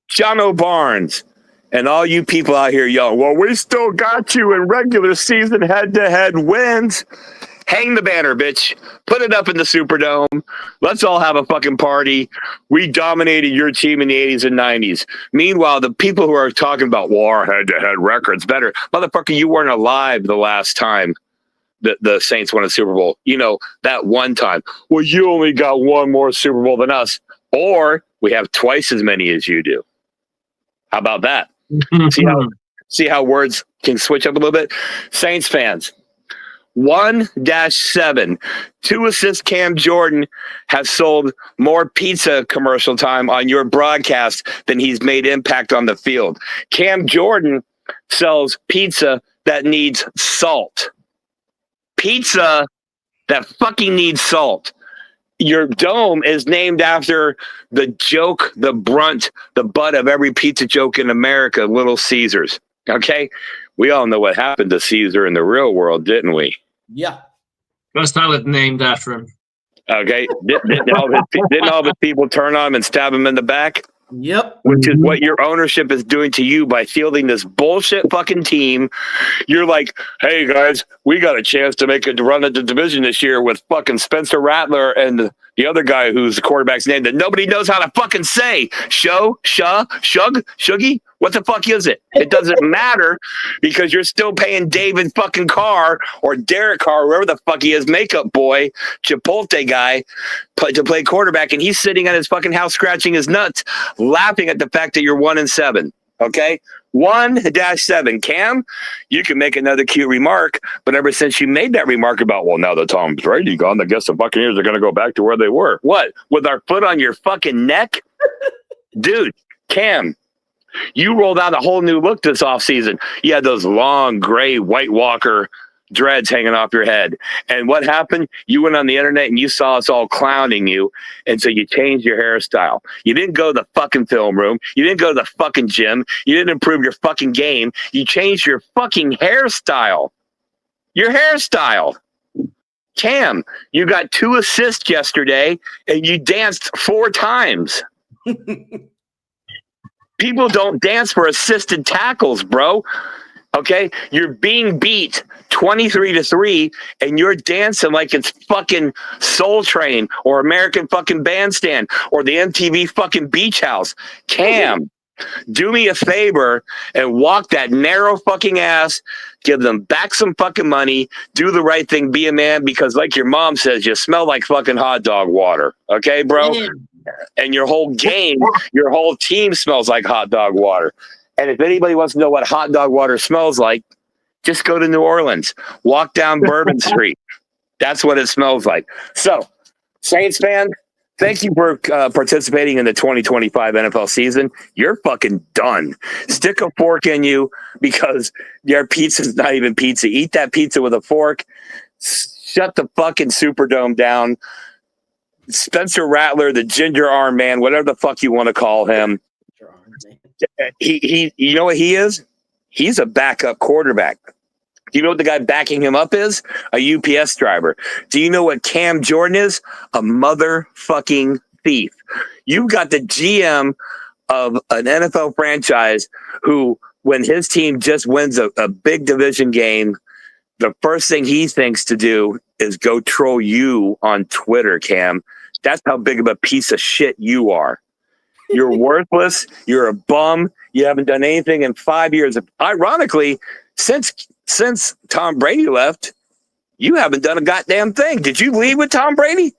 John O'Barnes, and all you people out here yelling, well, we still got you in regular season head-to-head wins. Hang the banner, bitch. Put it up in the Superdome. Let's all have a fucking party. We dominated your team in the 80s and 90s. Meanwhile, the people who are talking about, well, our head-to-head record's better. Motherfucker, you weren't alive the last time the Saints won a Super Bowl. You know, that one time. Well, you only got one more Super Bowl than us. Or we have twice as many as you do. How about that? See how words can switch up a little bit? Saints fans. 1-7. 2 assists Cam Jordan has sold more pizza commercial time on your broadcast than he's made impact on the field. Cam Jordan sells pizza that needs salt. Pizza that fucking needs salt. Your dome is named after the joke, the brunt, the butt of every pizza joke in America, Little Caesars. Okay? We all know what happened to Caesar in the real world, didn't we? Yeah. First I was named after him. Okay? Didn't all of his people turn on him and stab him in the back? Yep. Which is what your ownership is doing to you by fielding this bullshit fucking team. You're like, hey guys, we got a chance to make a run at the division this year with fucking Spencer Rattler and the other guy who's the quarterback's name that nobody knows how to fucking say. Shuggy? What the fuck is it? It doesn't matter because you're still paying David fucking Carr or Derek Carr, whoever the fuck he is, makeup boy, Chipotle guy, to play quarterback, and he's sitting at his fucking house scratching his nuts, laughing at the fact that you're 1-7. Okay? 1-7. Cam, you can make another cute remark, but ever since you made that remark about, well, now that Tom Brady gone, I guess the Buccaneers are going to go back to where they were. What? With our foot on your fucking neck? Dude, Cam, you rolled out a whole new look this offseason. You had those long, gray, White Walker dreads hanging off your head. And what happened? You went on the internet and you saw us all clowning you. And so you changed your hairstyle. You didn't go to the fucking film room. You didn't go to the fucking gym. You didn't improve your fucking game. You changed your fucking hairstyle. Your hairstyle. Cam, you got 2 assists yesterday and you danced 4 times. People don't dance for assisted tackles, bro. Okay? You're being beat 23-3, and you're dancing like it's fucking Soul Train or American fucking Bandstand or the MTV fucking Beach House. Cam, do me a favor and walk that narrow fucking ass, give them back some fucking money, do the right thing, be a man, because like your mom says, you smell like fucking hot dog water. Okay, bro? And your whole game, your whole team smells like hot dog water. And if anybody wants to know what hot dog water smells like, just go to New Orleans. Walk down Bourbon Street. That's what it smells like. So, Saints fan, thank you for participating in the 2025 NFL season. You're fucking done. Stick a fork in you because your pizza's not even pizza. Eat that pizza with a fork. Shut the fucking Superdome down. Spencer Rattler, the ginger arm man, whatever the fuck you want to call him. He you know what he is? He's a backup quarterback. Do you know what the guy backing him up is? A UPS driver. Do you know what Cam Jordan is? A motherfucking thief. You've got the GM of an NFL franchise who, when his team just wins a big division game, the first thing he thinks to do is go troll you on Twitter, Cam. That's how big of a piece of shit you are. You're worthless. You're a bum. You haven't done anything in 5 years. Ironically, since Tom Brady left, you haven't done a goddamn thing. Did you leave with Tom Brady?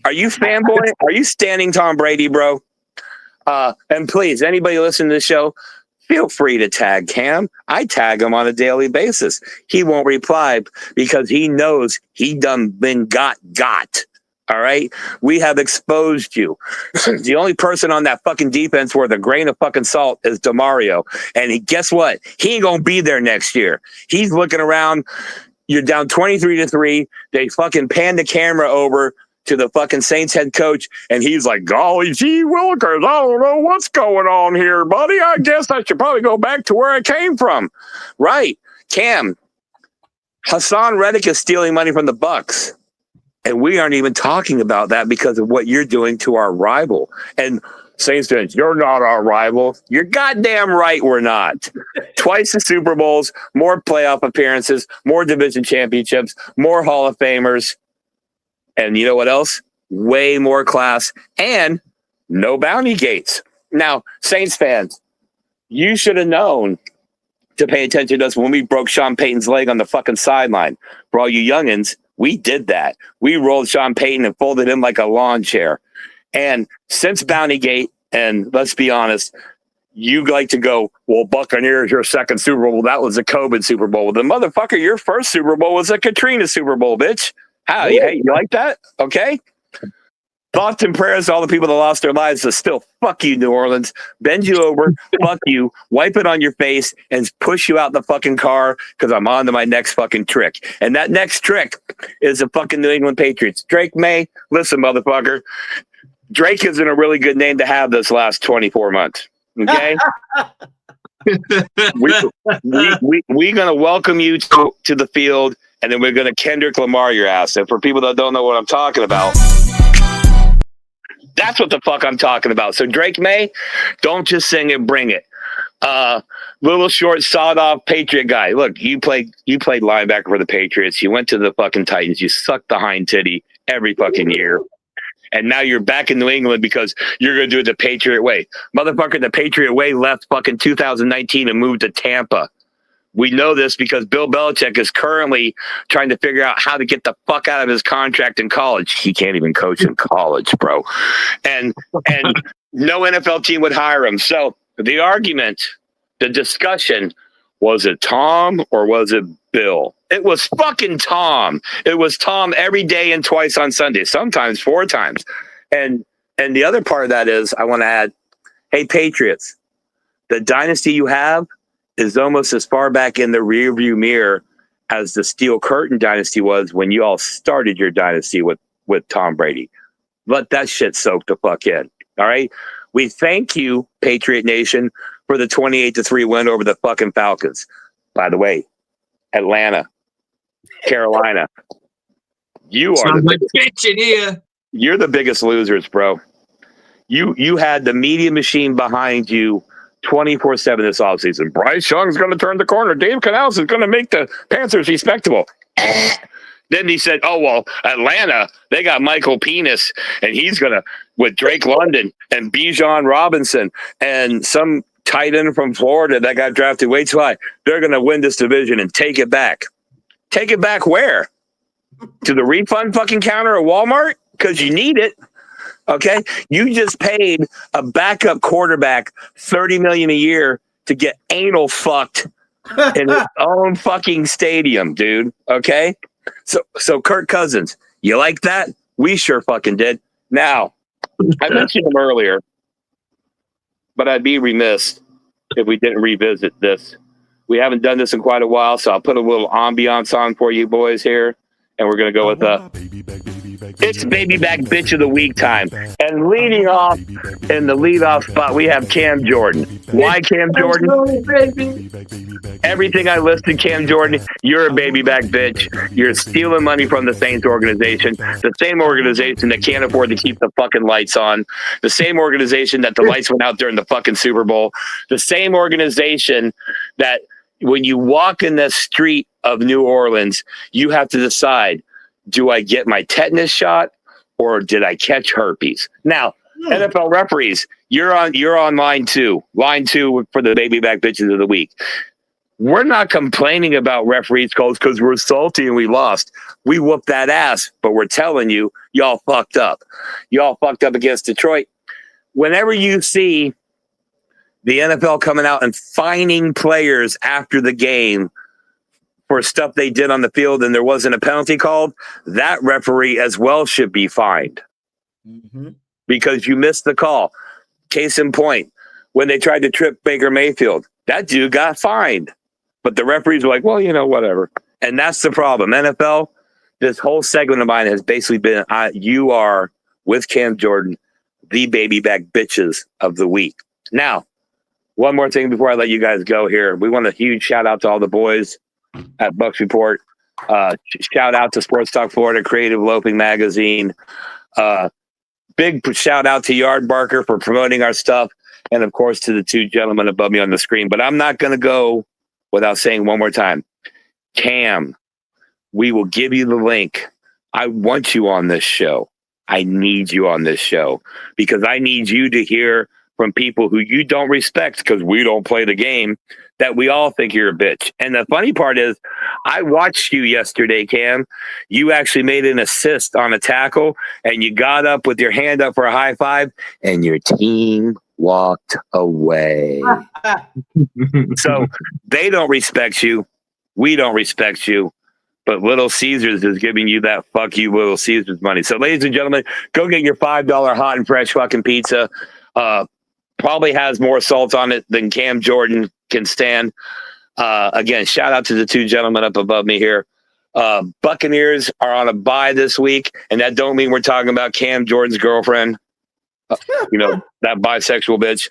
Are you fanboy? Are you standing Tom Brady, bro? And please, anybody listening to this show, feel free to tag Cam. I tag him on a daily basis. He won't reply because he knows he done been got. All right? We have exposed you. The only person on that fucking defense worth a grain of fucking salt is DeMario. And guess what? He ain't going to be there next year. He's looking around. You're down 23-3. They fucking pan the camera over to the fucking Saints head coach, and he's like, golly gee willikers, I don't know what's going on here, buddy. I guess I should probably go back to where I came from. Right. Cam, Hassan Reddick is stealing money from the Bucs. And we aren't even talking about that because of what you're doing to our rival. And Saints fans, you're not our rival. You're goddamn right we're not. Twice the Super Bowls, more playoff appearances, more division championships, more Hall of Famers. And you know what else? Way more class and no bounty gates. Now, Saints fans, you should have known to pay attention to us when we broke Sean Payton's leg on the fucking sideline. For all you youngins, we did that. We rolled Sean Payton and folded him like a lawn chair. And since Bountygate, and let's be honest, you like to go, well, Buccaneers, your second Super Bowl. That was a COVID Super Bowl. Well, the motherfucker, your first Super Bowl was a Katrina Super Bowl, bitch. How? Hey, you like that? Okay. Thoughts and prayers to all the people that lost their lives. So still, fuck you, New Orleans. Bend you over, fuck you, wipe it on your face, and push you out in the fucking car because I'm on to my next fucking trick. And that next trick is the fucking New England Patriots. Drake May, listen, motherfucker. Drake isn't a really good name to have this last 24 months. Okay? we gonna welcome you to the field, and then we're gonna Kendrick Lamar your ass. And for people that don't know what I'm talking about, that's what the fuck I'm talking about. So Drake May, don't just sing it, bring it. Little short sawed off Patriot guy. Look, you played linebacker for the Patriots. You went to the fucking Titans. You sucked the hind titty every fucking year. And now you're back in New England because you're going to do it the Patriot way. Motherfucker, the Patriot way left fucking 2019 and moved to Tampa. We know this because Bill Belichick is currently trying to figure out how to get the fuck out of his contract in college. He can't even coach in college, bro. And no NFL team would hire him. So the argument, the discussion, was it Tom or was it Bill? It was fucking Tom. It was Tom every day and twice on Sunday, sometimes 4 times. And the other part of that is I want to add, hey, Patriots, the dynasty you have is almost as far back in the rearview mirror as the Steel Curtain dynasty was when you all started your dynasty with Tom Brady. Let that shit soak the fuck in. All right? We thank you, Patriot Nation, for the 28-3 win over the fucking Falcons. By the way, Atlanta, Carolina, you are the bitch in here. You're the biggest losers, bro. You had the media machine behind you 24/7 this offseason. Bryce Young's going to turn the corner. Dave Canales is going to make the Panthers respectable. Then he said, oh, well, Atlanta, they got Michael Penis, and he's going to, with Drake London and Bijan Robinson and some tight end from Florida that got drafted way too high, they're going to win this division and take it back. Take it back where? To the refund fucking counter at Walmart? Because you need it. Okay? You just paid a backup quarterback $30 million a year to get anal fucked in his own fucking stadium, dude. Okay? So Kirk Cousins, you like that? We sure fucking did. Now, I mentioned him earlier, but I'd be remiss if we didn't revisit this. We haven't done this in quite a while, so I'll put a little ambiance on for you boys here, and we're going to go with it's Baby Back Bitch of the Week time. And leading off in the leadoff spot, we have Cam Jordan. Why Cam Jordan? Everything I listed, Cam Jordan, you're a baby back bitch. You're stealing money from the Saints organization, the same organization that can't afford to keep the fucking lights on, the same organization that the lights went out during the fucking Super Bowl, the same organization that when you walk in the street of New Orleans, you have to decide, do I get my tetanus shot or did I catch herpes? Now, NFL referees, you're on line 2. Line 2 for the baby back bitches of the week. We're not complaining about referees calls because we're salty and we lost. We whooped that ass, but we're telling you, y'all fucked up. Y'all fucked up against Detroit. Whenever you see the NFL coming out and fining players after the game for stuff they did on the field and there wasn't a penalty called, that referee as well should be fined because you missed the call. Case in point, when they tried to trip Baker Mayfield, that dude got fined. But the referees were like, well, whatever. And that's the problem. NFL, this whole segment of mine has basically been, you are, with Cam Jordan, the baby back bitches of the week. Now, one more thing before I let you guys go here. We want a huge shout out to all the boys at Bucs Report. Shout out to Sports Talk Florida, Creative Loping Magazine. Big shout out to Yard Barker for promoting our stuff. And of course, to the 2 gentlemen above me on the screen. But I'm not going to go without saying one more time, Cam, we will give you the link. I want you on this show. I need you on this show because I need you to hear from people who you don't respect because we don't play the game, that we all think you're a bitch. And the funny part is, I watched you yesterday, Cam. You actually made an assist on a tackle, and you got up with your hand up for a high five, and your team walked away. So they don't respect you. We don't respect you. but Little Caesars is giving you that fuck you Little Caesars money. So, ladies and gentlemen, go get your $5 hot and fresh fucking pizza. Probably has more salt on it than Cam Jordan can stand. Again, shout out to the two gentlemen up above me here. Buccaneers are on a bye this week, and that don't mean we're talking about Cam Jordan's girlfriend. That bisexual bitch.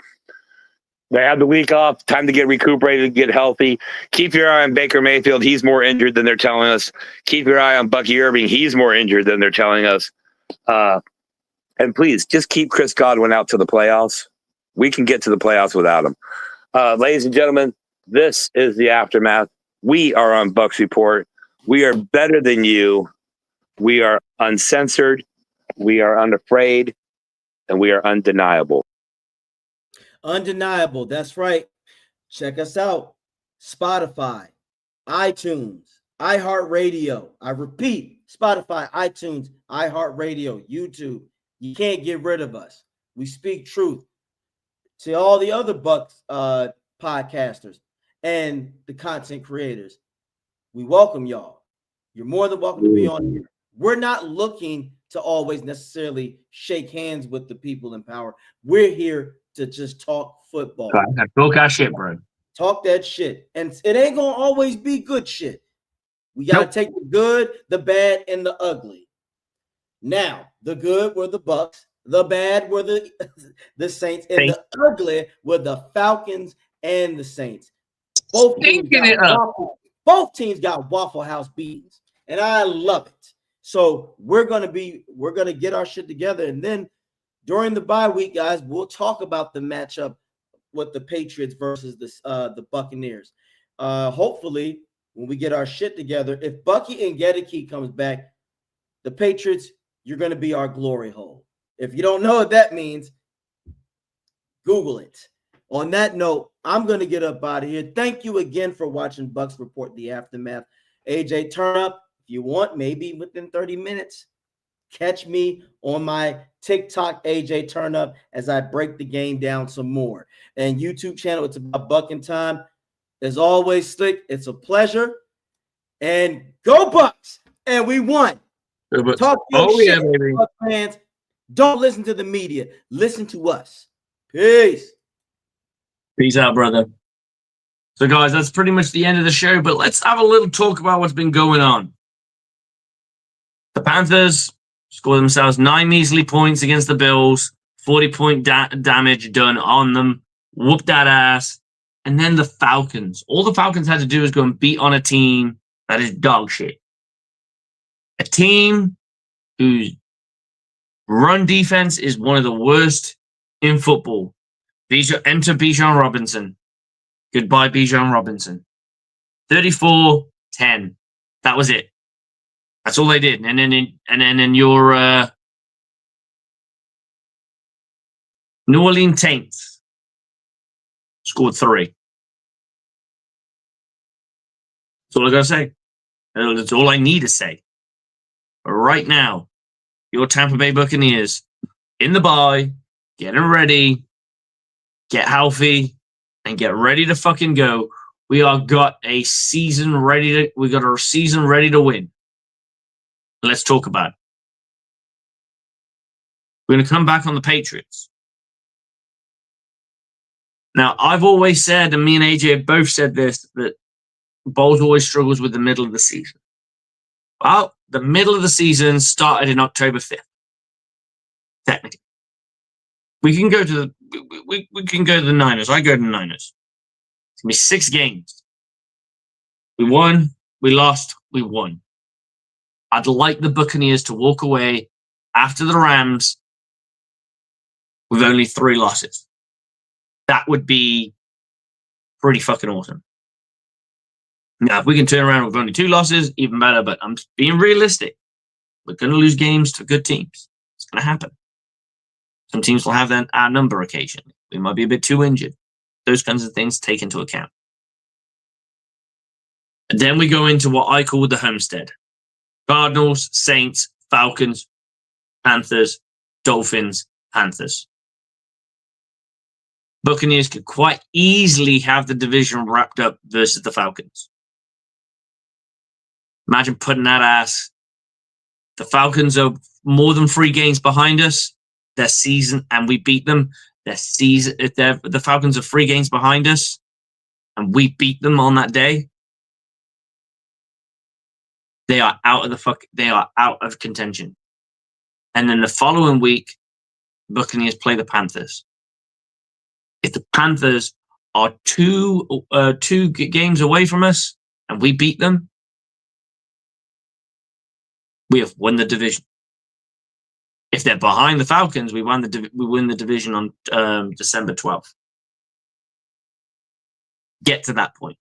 They have the week off. Time to get recuperated, get healthy. Keep your eye on Baker Mayfield. He's more injured than they're telling us. Keep your eye on Bucky Irving. He's more injured than they're telling us. And please, just keep Chris Godwin out to the playoffs. We can get to the playoffs without him. Ladies and gentlemen, this is the aftermath. We are on Bucs Report. We are better than you. We are uncensored. We are unafraid. And we are undeniable. Undeniable. That's right. Check us out. Spotify, iTunes, iHeartRadio. I repeat, Spotify, iTunes, iHeartRadio, YouTube. You can't get rid of us. We speak truth. To all the other Bucs podcasters and the content creators, we welcome y'all. You're more than welcome to be on here. We're not looking to always necessarily shake hands with the people in power. We're here to just talk football. Talk our shit, bro. Talk that shit. And it ain't going to always be good shit. We got to take the good, the bad, and the ugly. Now, the good were the Bucs. The bad were the Saints. And the ugly were the Falcons and the Saints. Both teams got Waffle House beatings. And I love it. So we're gonna get our shit together, and then during the bye week, guys, we'll talk about the matchup with the Patriots versus the Buccaneers. Hopefully, when we get our shit together, if Bucky and Gedeke comes back, the Patriots, you're gonna be our glory hole. If you don't know what that means, Google it. On that note, I'm gonna get up out of here. Thank you again for watching Bucs Report the Aftermath. AJ, turn up. If you want, maybe within 30 minutes, catch me on my TikTok, AJ Turn Up, as I break the game down some more. And YouTube channel, it's about Bucking Time. As always, Slick, it's a pleasure. And go Bucs! And we won. Talk your shit, Bucs fans. Don't listen to the media. Listen to us. Peace. Peace out, brother. So, guys, that's pretty much the end of the show, but let's have a little talk about what's been going on. The Panthers score themselves 9 measly points against the Bills, 40-point damage done on them, whoop that ass. And then the Falcons. All the Falcons had to do is go and beat on a team that is dog shit. A team whose run defense is one of the worst in football. Enter Bijan Robinson. Goodbye, Bijan Robinson. 34-10. That was it. That's all they did. And then in your New Orleans Saints scored 3. That's all I gotta say. That's all I need to say. But right now, your Tampa Bay Buccaneers in the bye, getting ready, get healthy, and get ready to fucking go. We got our season ready to win. Let's talk about it. We're going to come back on the Patriots. Now, I've always said, and me and AJ have both said this, that Bowles always struggles with the middle of the season. Well, the middle of the season started in October 5th. Technically. We can go to the Niners. I go to the Niners. It's going to be 6 games. We won, we lost, we won. I'd like the Buccaneers to walk away after the Rams with only 3 losses. That would be pretty fucking awesome. Now, if we can turn around with only 2 losses, even better, but I'm being realistic. We're going to lose games to good teams. It's going to happen. Some teams will have our number occasionally. We might be a bit too injured. Those kinds of things take into account. And then we go into what I call the homestead. Cardinals, Saints, Falcons, Panthers, Dolphins, Panthers. Buccaneers could quite easily have the division wrapped up versus the Falcons. Imagine putting that ass. The Falcons are more than 3 games behind us. Their season, and we beat them. The Falcons are 3 games behind us, and we beat them on that day. They are out of They are out of contention. And then the following week, Buccaneers play the Panthers. If the Panthers are two games away from us, and we beat them, we have won the division. If they're behind the Falcons, we win the division on December 12th. Get to that point.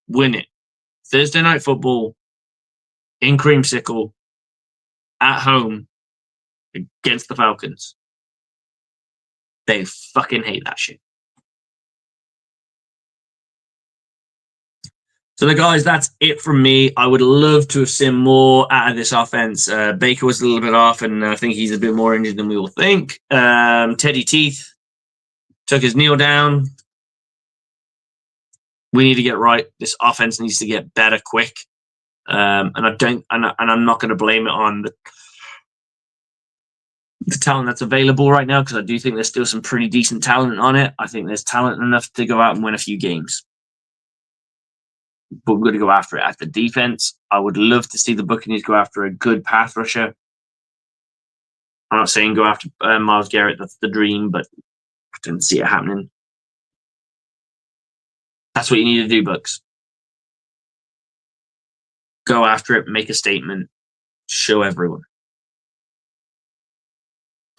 Win it. Thursday night football in Creamsicle at home against the Falcons. They fucking hate that shit. So, guys, that's it from me. I would love to have seen more out of this offense. Baker was a little bit off, and I think he's a bit more injured than we all think. Teddy Teeth took his kneel down. We need to get right. This offense needs to get better quick. And I'm not going to blame it on the talent that's available right now, because I do think there's still some pretty decent talent on it. I think there's talent enough to go out and win a few games. But we're going to go after it. At the defense, I would love to see the Buccaneers go after a good pass rusher. I'm not saying go after Myles Garrett. That's the dream, but I didn't see it happening. That's what you need to do, Bucs. Go after it, make a statement, show everyone.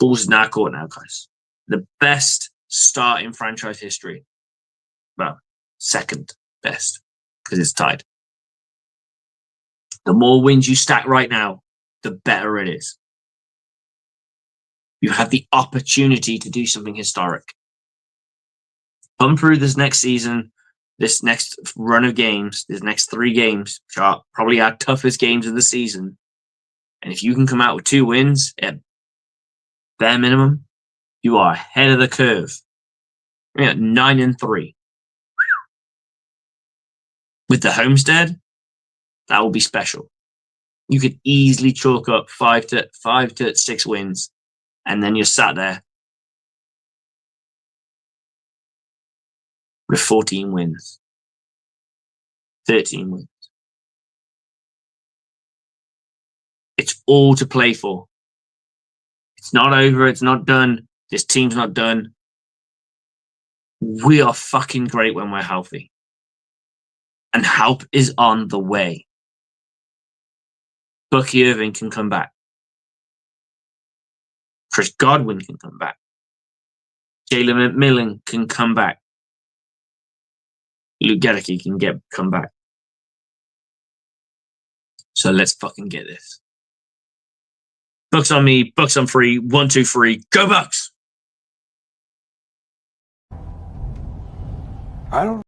Ball's in our court now, guys. The best start in franchise history. Well, second best, because it's tied. The more wins you stack right now, the better it is. You have the opportunity to do something historic. Come through this next season, this next run of games, these next 3 games, which are probably our toughest games of the season. And if you can come out with 2 wins at bare minimum, you are ahead of the curve. You're at 9-3. With the Homestead, that will be special. You could easily chalk up 5 to 6 wins, and then you're sat there with 14 wins, 13 wins. It's all to play for. It's not over. It's not done. This team's not done. We are fucking great when we're healthy. And help is on the way. Bucky Irving can come back. Chris Godwin can come back. Jalen McMillan can come back. Luke Gedeke can come back. So let's fucking get this. Bucs on me, Bucs on free. 1, 2, 3. Go Bucs! I don't